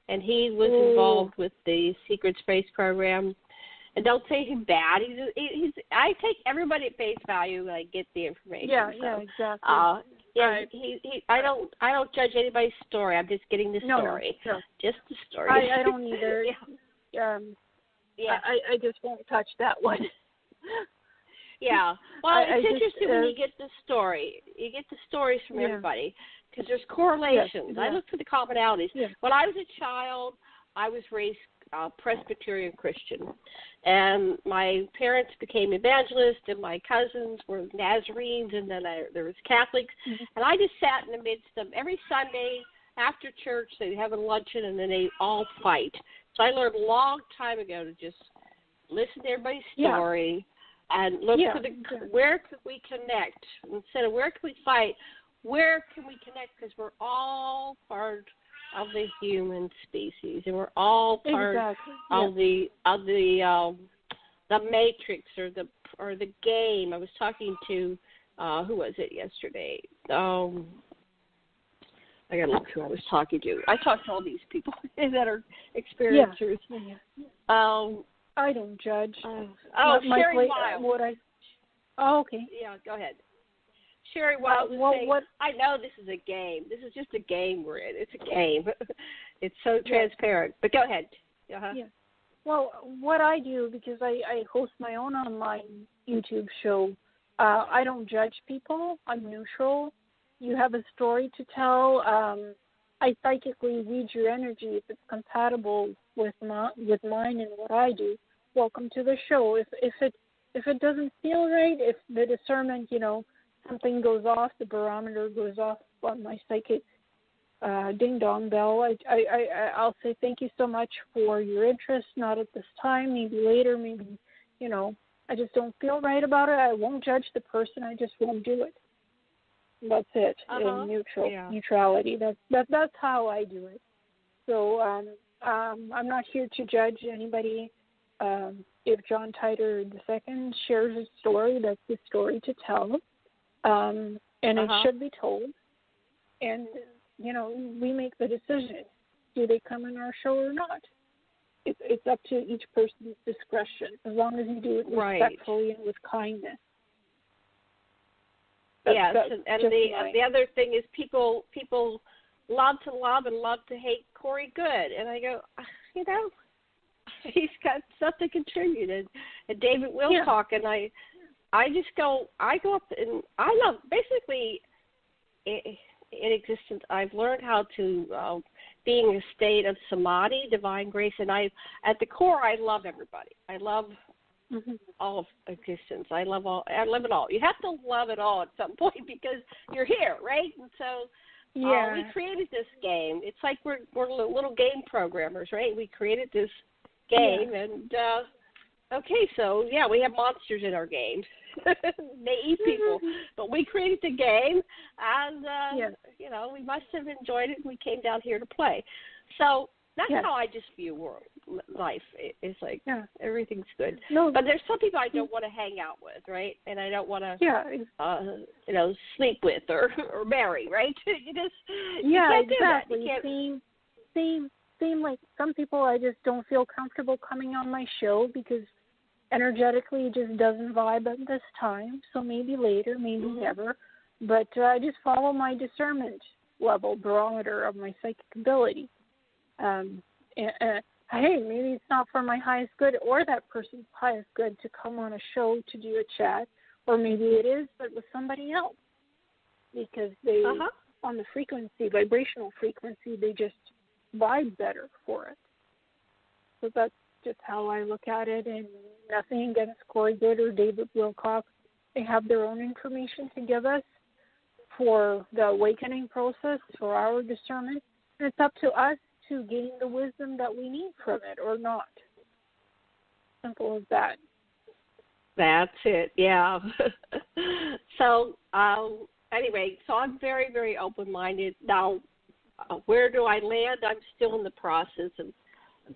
and he was involved with the Secret Space Program. And don't say he's bad. He's. I take everybody at face value when I get the information. Yeah, exactly. I don't judge anybody's story. I'm just getting the story. No. Just the story. I don't either. I just won't touch that one. Yeah. Well, it's interesting when you get the story. You get the stories from everybody because there's correlations. Yes, I look for the commonalities. Yeah. When I was a child, I was raised Presbyterian Christian, and my parents became evangelists, and my cousins were Nazarenes, and then there was Catholics, and I just sat in the midst of every Sunday after church. They'd have a luncheon, and then they all fight. So I learned a long time ago to just listen to everybody's story and look for where could we connect instead of where can we fight. Where can we connect? Because we're all part of the human species, and we're all part of the matrix or the game. I was talking to who was it yesterday? I gotta look who I was talking to. I talked to all these people that are experiencers. I don't judge. Sherry Wild. Okay. Yeah, go ahead. Sherry Wild was saying, I know this is a game. This is just a game we're in. It's a game. It's so transparent. But go ahead. Yeah. Well, what I do, because I host my own online YouTube show, I don't judge people. I'm neutral. You have a story to tell. I psychically read your energy. If it's compatible with mine and what I do, welcome to the show. If it doesn't feel right, if the discernment, something goes off, the barometer goes off on my psychic ding-dong bell, I'll say thank you so much for your interest, not at this time, maybe later, maybe, I just don't feel right about it. I won't judge the person. I just won't do it. That's it. Neutrality. That's how I do it. So I'm not here to judge anybody. If John Titor II shares a story, that's the story to tell. And it should be told. And, we make the decision. Do they come in our show or not? It's up to each person's discretion, as long as you do it respectfully and with kindness. Yes, and the other thing is people love to love and love to hate Corey Good, and I go, he's got stuff to contribute, and David Wilcock, and I go up and I love basically in existence. I've learned how to be in a state of samadhi, divine grace, and at the core I love everybody. I love all of existence. I love it all. You have to love it all at some point because you're here, right? And so we created this game. It's like we're little game programmers, right? We created this game, and we have monsters in our game. They eat people, but we created the game, and we must have enjoyed it. And we came down here to play. So that's how I just view life. It's like everything's good. No, but there's some people I don't want to hang out with, right? And I don't want to, sleep with or marry, right? You can't exactly. Do that. You can't. Same. Like some people, I just don't feel comfortable coming on my show because energetically it just doesn't vibe at this time. So maybe later, maybe never. But I just follow my discernment level barometer of my psychic ability. Hey, maybe it's not for my highest good or that person's highest good to come on a show to do a chat, or maybe it is, but with somebody else, because they, on the vibrational frequency, they just vibe better for it. So that's just how I look at it, and nothing against Corey Good or David Wilcock. They have their own information to give us for the awakening process, for our discernment, and it's up to us to gain the wisdom that we need from it or not. Simple as that. That's it, yeah. So, anyway, so I'm very, very open-minded. Now, where do I land? I'm still in the process of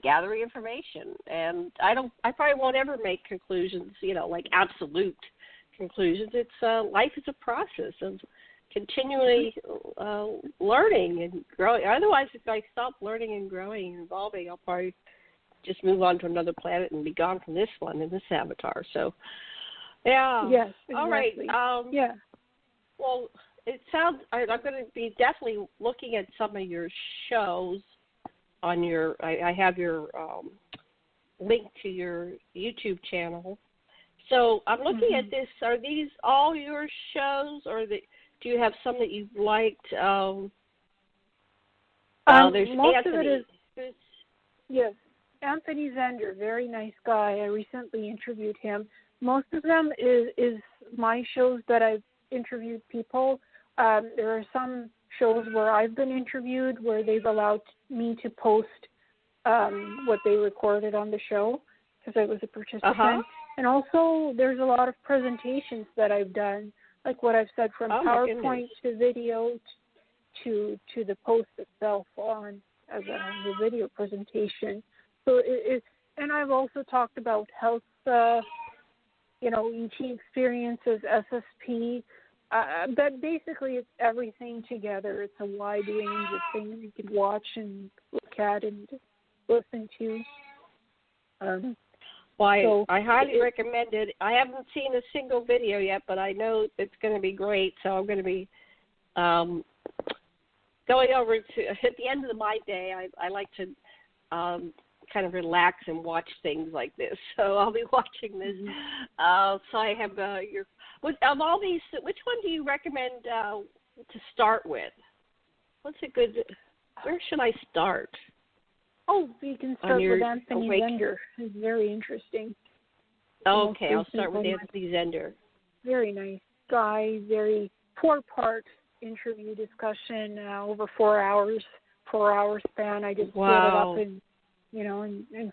gathering information, and I probably won't ever make conclusions, like absolute conclusions. It's life is a process of continually learning and growing. Otherwise, if I stop learning and growing and evolving, I'll probably just move on to another planet and be gone from this one in this avatar. So, yeah. Yes, exactly. All right. Well, it sounds. I'm going to be definitely looking at some of your shows on your. I have your link to your YouTube channel. So I'm looking at this. Are these all your shows, or do you have some that you've liked? There's most Anthony. of it is, yes, Anthony Zender, very nice guy. I recently interviewed him. Most of them is my shows that I've interviewed people. There are some shows where I've been interviewed where they've allowed me to post what they recorded on the show because I was a participant. And also there's a lot of presentations that I've done, like what I've said from PowerPoint to video to the post itself on as a video presentation. So and I've also talked about health, ET experiences, SSP. But basically, it's everything together. It's a wide range of things you can watch and look at and listen to. I highly recommend it. I haven't seen a single video yet, but I know it's going to be great. So I'm going to be going over to at the end of my day. I like to kind of relax and watch things like this. So I'll be watching this. So I have of all these, which one do you recommend to start with? What's a good? Where should I start? Oh, you can start with Anthony Zender. He's very interesting. Okay, I'll start with Anthony Zender. Very nice guy. Very 4-part interview discussion over 4 hours. 4 hour span. I just split it up in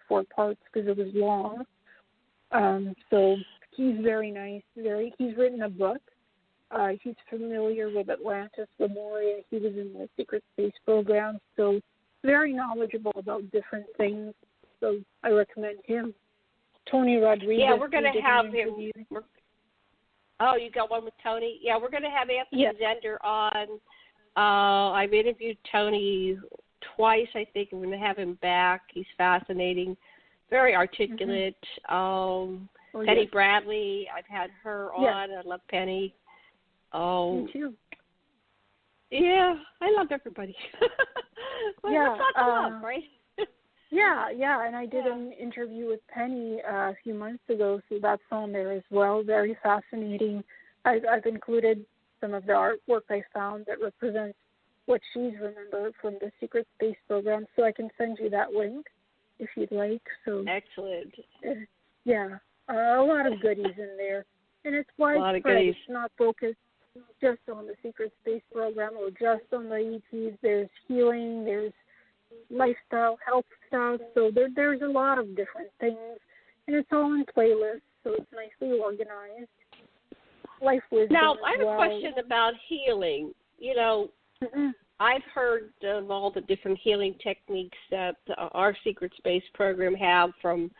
4 parts because it was long. So he's very nice. He's written a book. He's familiar with Atlantis, Lemuria. He was in the secret space program, so very knowledgeable about different things. So I recommend him. Tony Rodriguez. Yeah, we're going to have him. You got one with Tony? Yeah, we're going to have Anthony Zender on. I've interviewed Tony twice, I think. I'm going to have him back. He's fascinating, very articulate. Penny Bradley, I've had her on. I love Penny. Oh. Me too. Yeah, I love everybody. Well, yeah. That's not love, right? Yeah, and I did an interview with Penny a few months ago, so that's on there as well. Very fascinating. I've included some of the artwork I found that represents what she's remembered from the Secret Space program, so I can send you that link if you'd like. So Excellent. Yeah, a lot of goodies in there, and it's widespread. It's not focused just on the Secret Space program or just on the ETs. There's healing, there's lifestyle, health stuff, so there's a lot of different things, and it's all in playlists, so it's nicely organized. Life wisdom. Now, I have a question about healing. You know, I've heard of all the different healing techniques that our Secret Space program have, from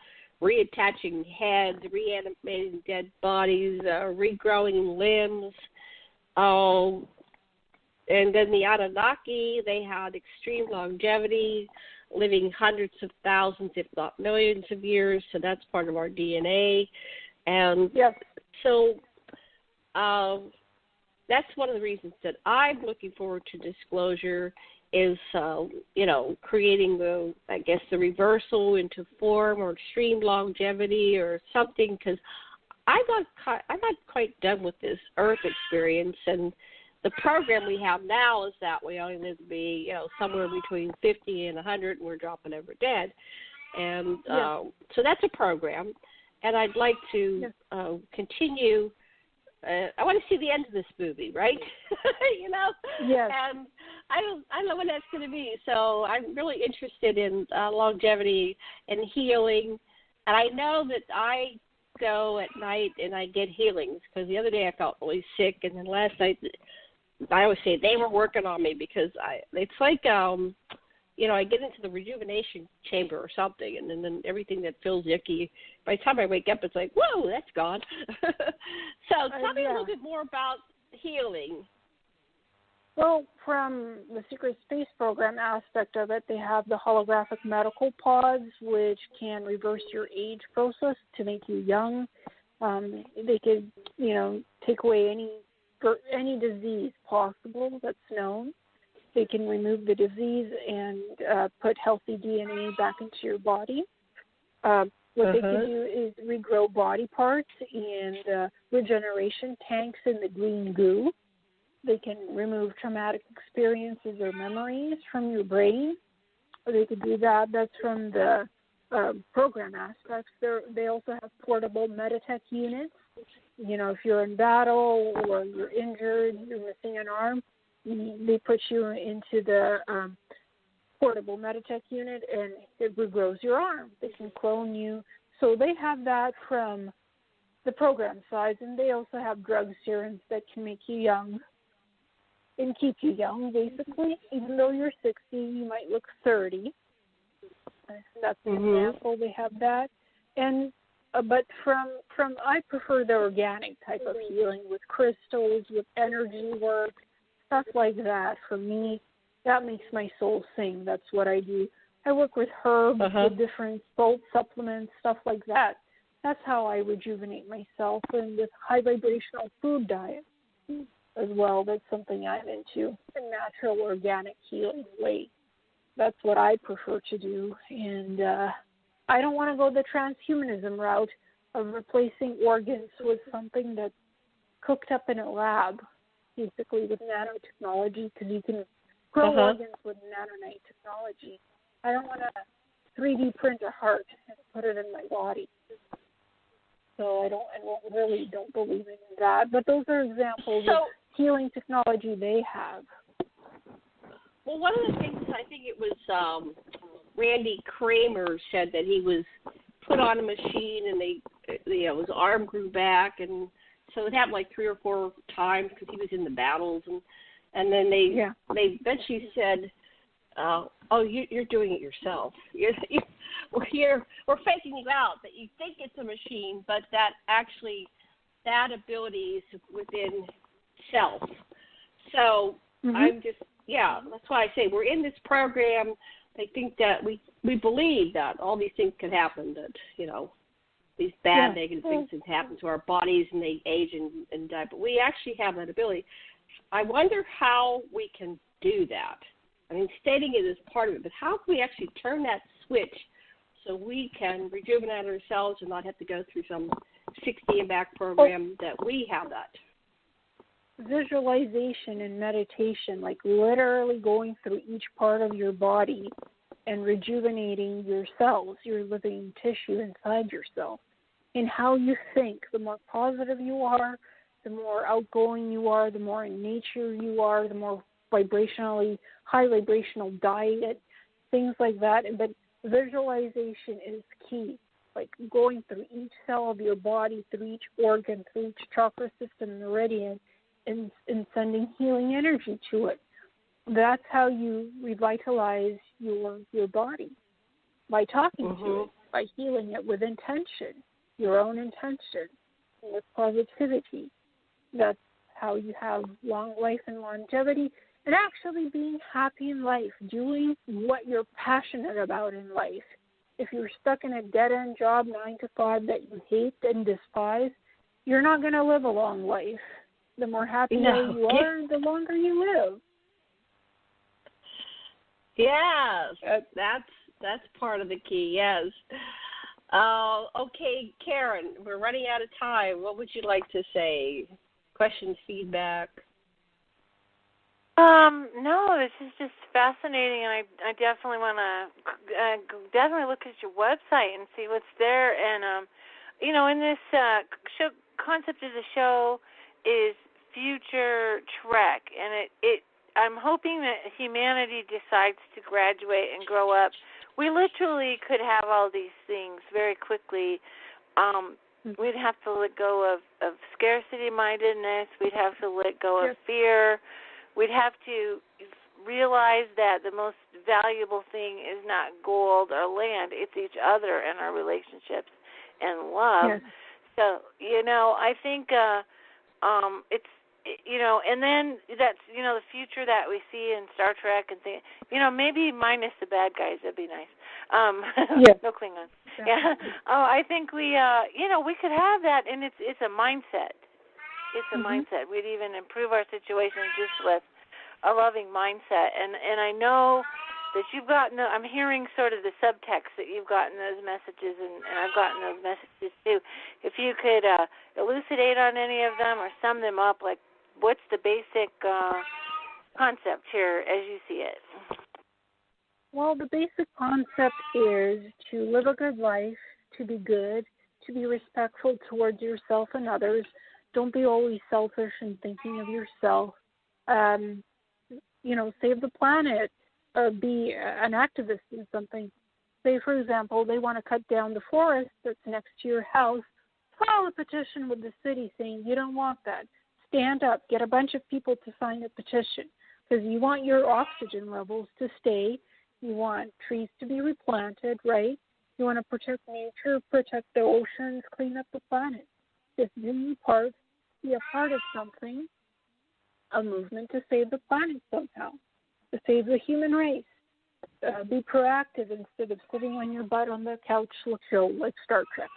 reattaching heads, reanimating dead bodies, regrowing limbs. And then the Anunnaki, they had extreme longevity, living hundreds of thousands, if not millions of years, so that's part of our DNA. And so that's one of the reasons that I'm looking forward to disclosure is, creating the reversal into form or extreme longevity or something, because I'm not quite done with this Earth experience, and the program we have now is that we only live to be, somewhere between 50 and 100, and we're dropping over dead. And so that's a program, and I'd like to continue. I want to see the end of this movie, right? Yes. And I don't know when that's going to be. So I'm really interested in longevity and healing, and I know that I go at night and I get healings, because the other day I felt really sick, and then last night I always say they were working on me, because it's like I get into the rejuvenation chamber or something, and then everything that feels yucky, by the time I wake up, it's like, whoa, that's gone. So tell me a little bit more about healing. Well, from the Secret Space program aspect of it, they have the holographic medical pods, which can reverse your age process to make you young. They could, take away any disease possible that's known. They can remove the disease and put healthy DNA back into your body. What they can do is regrow body parts and regeneration tanks in the green goo. They can remove traumatic experiences or memories from your brain. They could do that. That's from the program aspects. They also have portable Meditech units. If you're in battle or you're injured, you're missing an arm, they put you into the portable Meditech unit, and it regrows your arm. They can clone you. So they have that from the program side, and they also have drug serums that can make you young and keep you young, basically. Even though you're 60, you might look 30. That's an example. They have that. And but from I prefer the organic type of healing with crystals, with energy work, stuff like that. For me, that makes my soul sing. That's what I do. I work with herbs, with different salt supplements, stuff like that. That's how I rejuvenate myself, and with high vibrational food diet as well. That's something I'm into, a natural organic healing way. That's what I prefer to do. And I don't want to go the transhumanism route of replacing organs with something that's cooked up in a lab, basically with nanotechnology, because you can grow organs with nanite technology. I don't want to 3D print a heart and put it in my body. So I really don't believe in that. But those are examples of healing technology they have. Well, one of the things, I think it was Randy Kramer said that he was put on a machine and his arm grew back, and so it happened like 3 or 4 times because he was in the battles, and then they eventually said, you're doing it yourself. We're faking you out that you think it's a machine, but that actually that ability is within self. So I'm just, that's why I say we're in this program. They think that we believe that all these things can happen, that, these bad negative things that happen to our bodies and they age and die. But we actually have that ability. I wonder how we can do that. I mean, stating it is part of it, but how can we actually turn that switch so we can rejuvenate ourselves and not have to go through some 60 and back program that we have that? Visualization and meditation, like literally going through each part of your body and rejuvenating your cells, your living tissue inside yourself. And how you think, the more positive you are, the more outgoing you are, the more in nature you are, the more high vibrational diet, things like that. But visualization is key, like going through each cell of your body, through each organ, through each chakra system, meridian, and sending healing energy to it. That's how you revitalize your body, by talking to it, by healing it with intention, your own intention, with positivity. That's how you have long life and longevity, and actually being happy in life, doing what you're passionate about in life. If you're stuck in a dead-end job, 9 to 5, that you hate and despise, you're not going to live a long life. The more happy you are, the longer you live. Yes, that's part of the key, yes. Okay, Karen, we're running out of time. What would you like to say? Questions, feedback? No, this is just fascinating, and I definitely want to definitely look at your website and see what's there. And in this show, concept of the show is future Trek, and I'm hoping that humanity decides to graduate and grow up. We literally could have all these things very quickly. We'd have to let go of scarcity-mindedness. We'd have to let go of fear. We'd have to realize that the most valuable thing is not gold or land. It's each other and our relationships and love. Yes. So, I think it's, and then that's, the future that we see in Star Trek and things, maybe minus the bad guys, that'd be nice. No Klingons. Yeah. I think we could have that, and it's a mindset. It's a mindset. We'd even improve our situation just with a loving mindset. And I know that you've gotten, I'm hearing sort of the subtext that you've gotten those messages, and I've gotten those messages too. If you could elucidate on any of them or sum them up, like what's the basic concept here as you see it? Well, the basic concept is to live a good life, to be good, to be respectful towards yourself and others. Don't be always selfish and thinking of yourself. Save the planet. Be an activist in something. Say, for example, they want to cut down the forest that's next to your house. File a petition with the city saying you don't want that. Stand up. Get a bunch of people to sign a petition because you want your oxygen levels to stay. You want trees to be replanted, right? You want to protect nature, protect the oceans, clean up the planet. Just do your part. Be a part of something, a movement to save the planet somehow, to save the human race. Be proactive instead of sitting on your butt on the couch like Star Trek.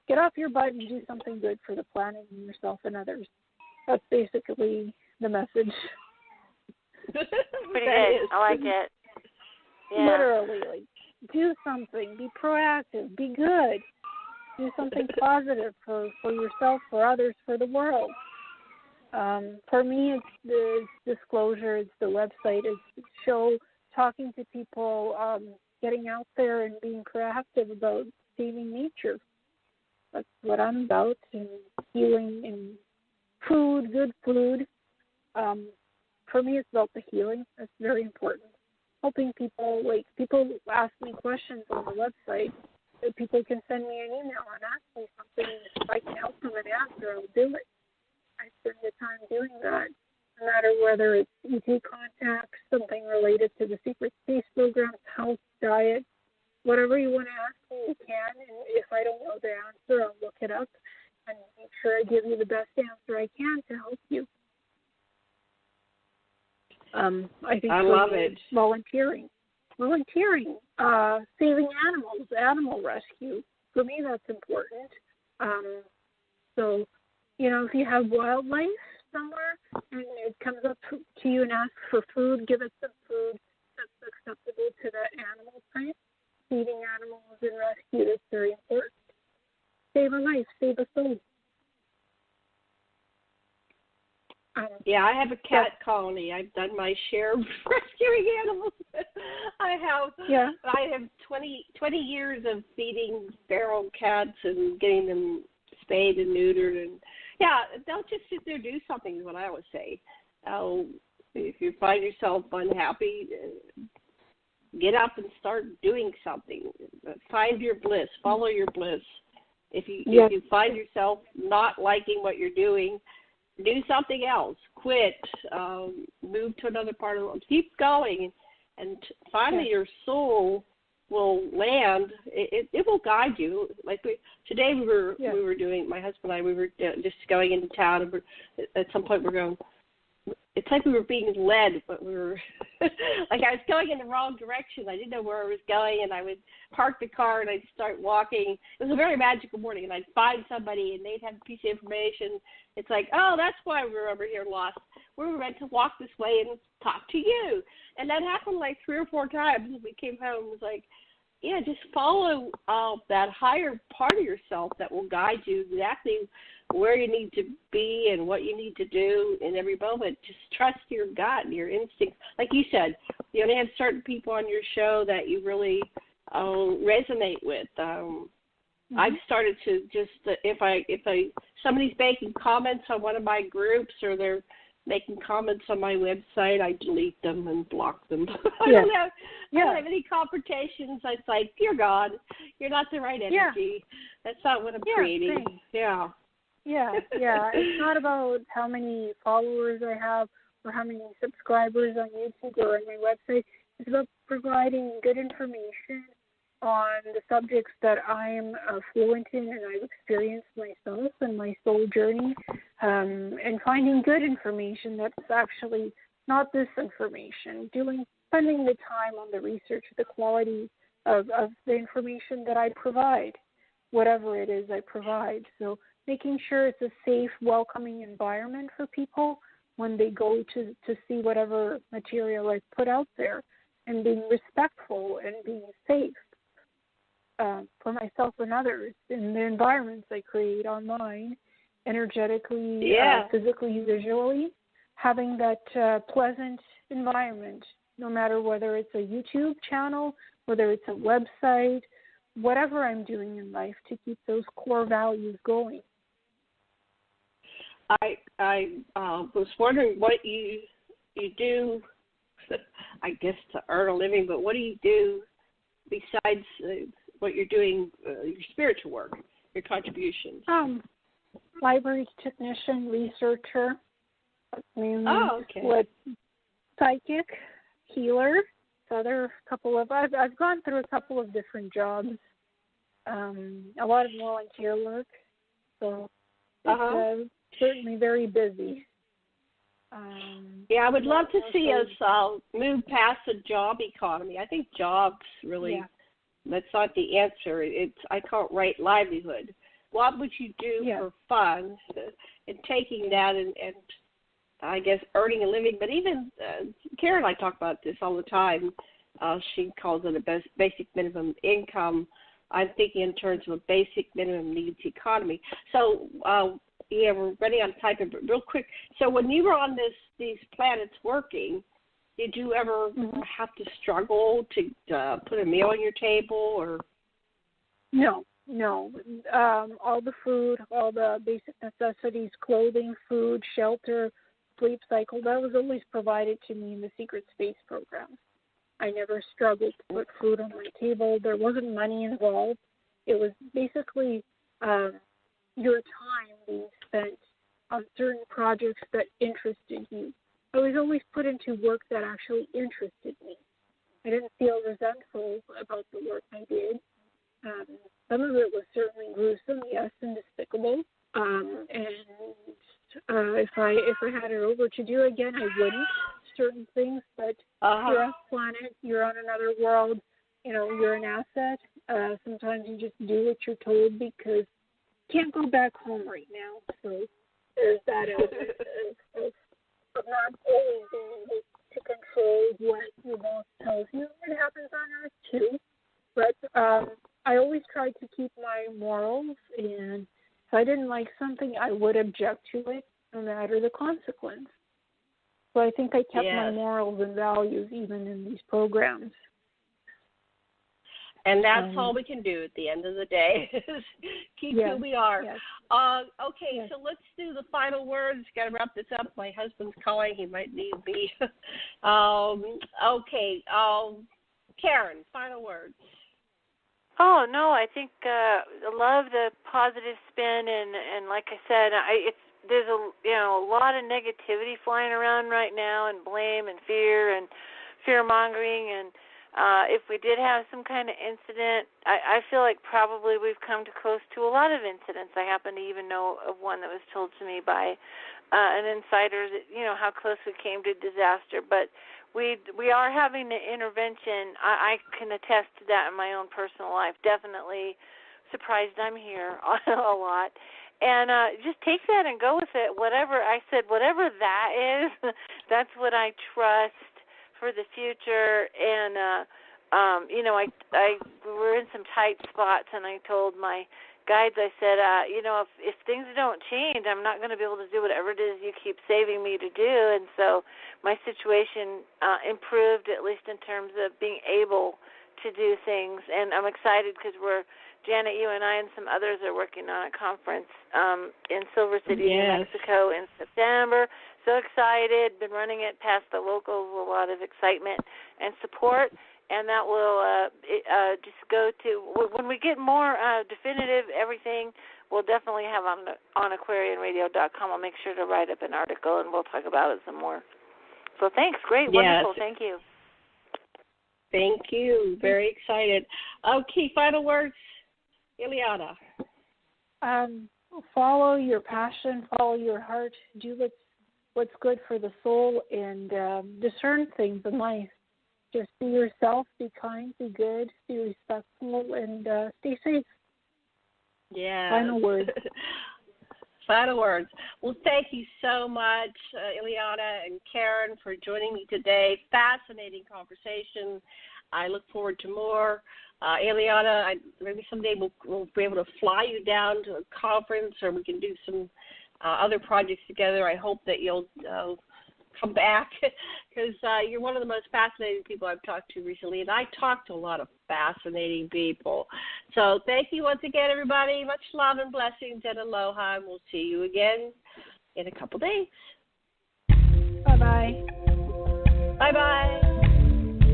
Get off your butt and do something good for the planet and yourself and others. That's basically the message. Pretty good. I like it. Yeah. Literally, do something. Be proactive. Be good. Do something positive for yourself, for others, for the world. For me, it's the disclosure, it's the website, it's the show, talking to people, getting out there and being proactive about saving nature. That's what I'm about, and healing and food, good food. For me, it's about the healing. That's very important. Helping people, people ask me questions on the website. People can send me an email and ask me something. If I can help them and answer, I'll do it. I spend the time doing that, no matter whether it's ET contacts, something related to the secret space program, health, diet, whatever you want to ask me, you can. And if I don't know the answer, I'll look it up and make sure I give you the best answer I can to help you. I think I love it. Volunteering, saving animals, animal rescue. for me, that's important. So, if you have wildlife somewhere and it comes up to you and asks for food, give it some food that's acceptable to that animal type. Feeding animals and rescue is very important. Save a life, save a soul. I have a cat colony. I've done my share of rescuing animals. I have 20 years of feeding feral cats and getting them spayed and neutered. And don't just sit there and do something is what I always say. If you find yourself unhappy, get up and start doing something. Find your bliss. Follow your bliss. If you find yourself not liking what you're doing, do something else. Quit. Move to another part of the world. Keep going, and finally your soul will land. It will guide you. Like today we were doing. My husband and I, we were just going into town, and at some point we're going. It's like we were being led, but we were like I was going in the wrong direction. I didn't know where I was going, and I would park the car and I'd start walking. It was a very magical morning, and I'd find somebody, and they'd have a piece of information. It's like, oh, that's why we're over here lost. We were meant to walk this way and talk to you. And that happened like 3 or 4 times. We came home. It was like, just follow that higher part of yourself that will guide you exactly where you need to be and what you need to do in every moment. Just trust your gut and your instincts. Like you said, you only have certain people on your show that you really resonate with. I've started to just if somebody's making comments on one of my groups or they're making comments on my website, I delete them and block them. I don't have any confrontations. It's like, dear God, you're not the right energy. That's not what I'm creating. Thanks. It's not about how many followers I have or how many subscribers on YouTube or on my website. It's about providing good information on the subjects that I'm fluent in and I've experienced myself in my soul journey, and finding good information that's actually not disinformation, spending the time on the research, the quality of the information that I provide, whatever it is I provide. So making sure it's a safe, welcoming environment for people when they go to see whatever material I put out there, and being respectful and being safe for myself and others in the environments I create online, energetically, physically, visually, having that pleasant environment, no matter whether it's a YouTube channel, whether it's a website, whatever I'm doing in life to keep those core values going. I was wondering what you do, I guess, to earn a living, but what do you do besides what you're doing, your spiritual work, your contributions? Library technician, researcher, mainly psychic, healer. I've gone through a couple of different jobs, a lot of volunteer work, so it's certainly very busy. I would love to see us move past the job economy. I think jobs really, that's not the answer. I call it right livelihood. What would you do for fun and taking that and I guess earning a living? But even Karen and I talk about this all the time. She calls it a basic minimum income. I'm thinking in terms of a basic minimum needs economy. So, we're running on time, but real quick. So when you were on these planets working, did you ever have to struggle to put a meal on your table, or? No. All the food, all the basic necessities, clothing, food, shelter, sleep cycle, that was always provided to me in the Secret Space program. I never struggled to put food on my table. There wasn't money involved. It was basically your time being spent on certain projects that interested you. I was always put into work that actually interested me. I didn't feel resentful about the work I did. Some of it was certainly gruesome, yes, and despicable. If I had it over to do again, I wouldn't. Certain things, but you're off planet, you're on another world. you're an asset. Sometimes you just do what you're told because you can't go back home right now. So there's that element of not always being able to control what your boss tells you. It happens on Earth too. But I always tried to keep my morals, and if I didn't like something, I would object to it, no matter the consequence. So I think I kept my morals and values even in these programs. And that's all we can do at the end of the day is keep who we are. Yes. Okay, so let's do the final words. Got to wrap this up. My husband's calling. He might need me. Karen, final words. Oh no, I think I love the positive spin, and like I said, there's a lot of negativity flying around right now, and blame and fear mongering, and if we did have some kind of incident, I feel like probably we've come to close to a lot of incidents. I happen to even know of one that was told to me by an insider that how close we came to disaster, but we are having the intervention. I can attest to that in my own personal life. Definitely surprised I'm here a lot. And just take that and go with it. Whatever that is, that's what I trust for the future. And I we're in some tight spots, and I told my guides, I said, if things don't change, I'm not going to be able to do whatever it is you keep saving me to do. And so my situation improved, at least in terms of being able to do things. And I'm excited because Janet, you and I and some others are working on a conference in Silver City, New Mexico in September. So excited. Been running it past the locals with a lot of excitement and support. And that will just go to, when we get more definitive everything, we'll definitely have on aquarianradio.com. I'll make sure to write up an article, and we'll talk about it some more. So thanks. Great. Wonderful. Thank you. Thank you. Very excited. Okay, final words. Ileana. Follow your passion, follow your heart, do what's good for the soul, and discern things in life. Just be yourself, be kind, be good, be respectful, and stay safe. Yeah. Final words. Final words. Well, thank you so much, Ileana and Karen, for joining me today. Fascinating conversation. I look forward to more. Ileana, maybe someday we'll be able to fly you down to a conference, or we can do some other projects together. I hope that you'll come back because you're one of the most fascinating people I've talked to recently, and I talk to a lot of fascinating people. So thank you once again, everybody. Much love and blessings and aloha, and we'll see you again in a couple days. Bye-bye. Bye-bye.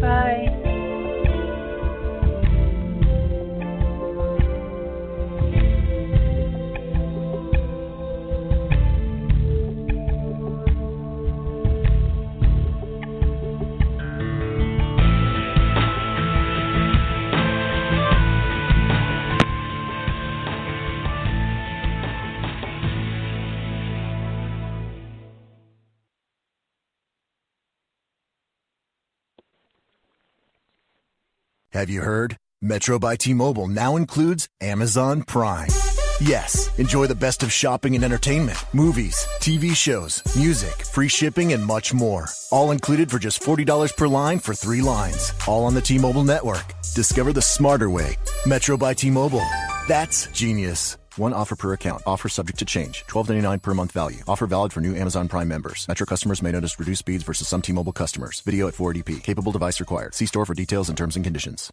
Bye. Have you heard? Metro by T-Mobile now includes Amazon Prime. Yes, enjoy the best of shopping and entertainment, movies, TV shows, music, free shipping, and much more. All included for just $40 per line for 3 lines. All on the T-Mobile network. Discover the smarter way. Metro by T-Mobile. That's genius. One offer per account. Offer subject to change. $12.99 per month value. Offer valid for new Amazon Prime members. Metro customers may notice reduced speeds versus some T-Mobile customers. Video at 480p. Capable device required. See store for details and terms and conditions.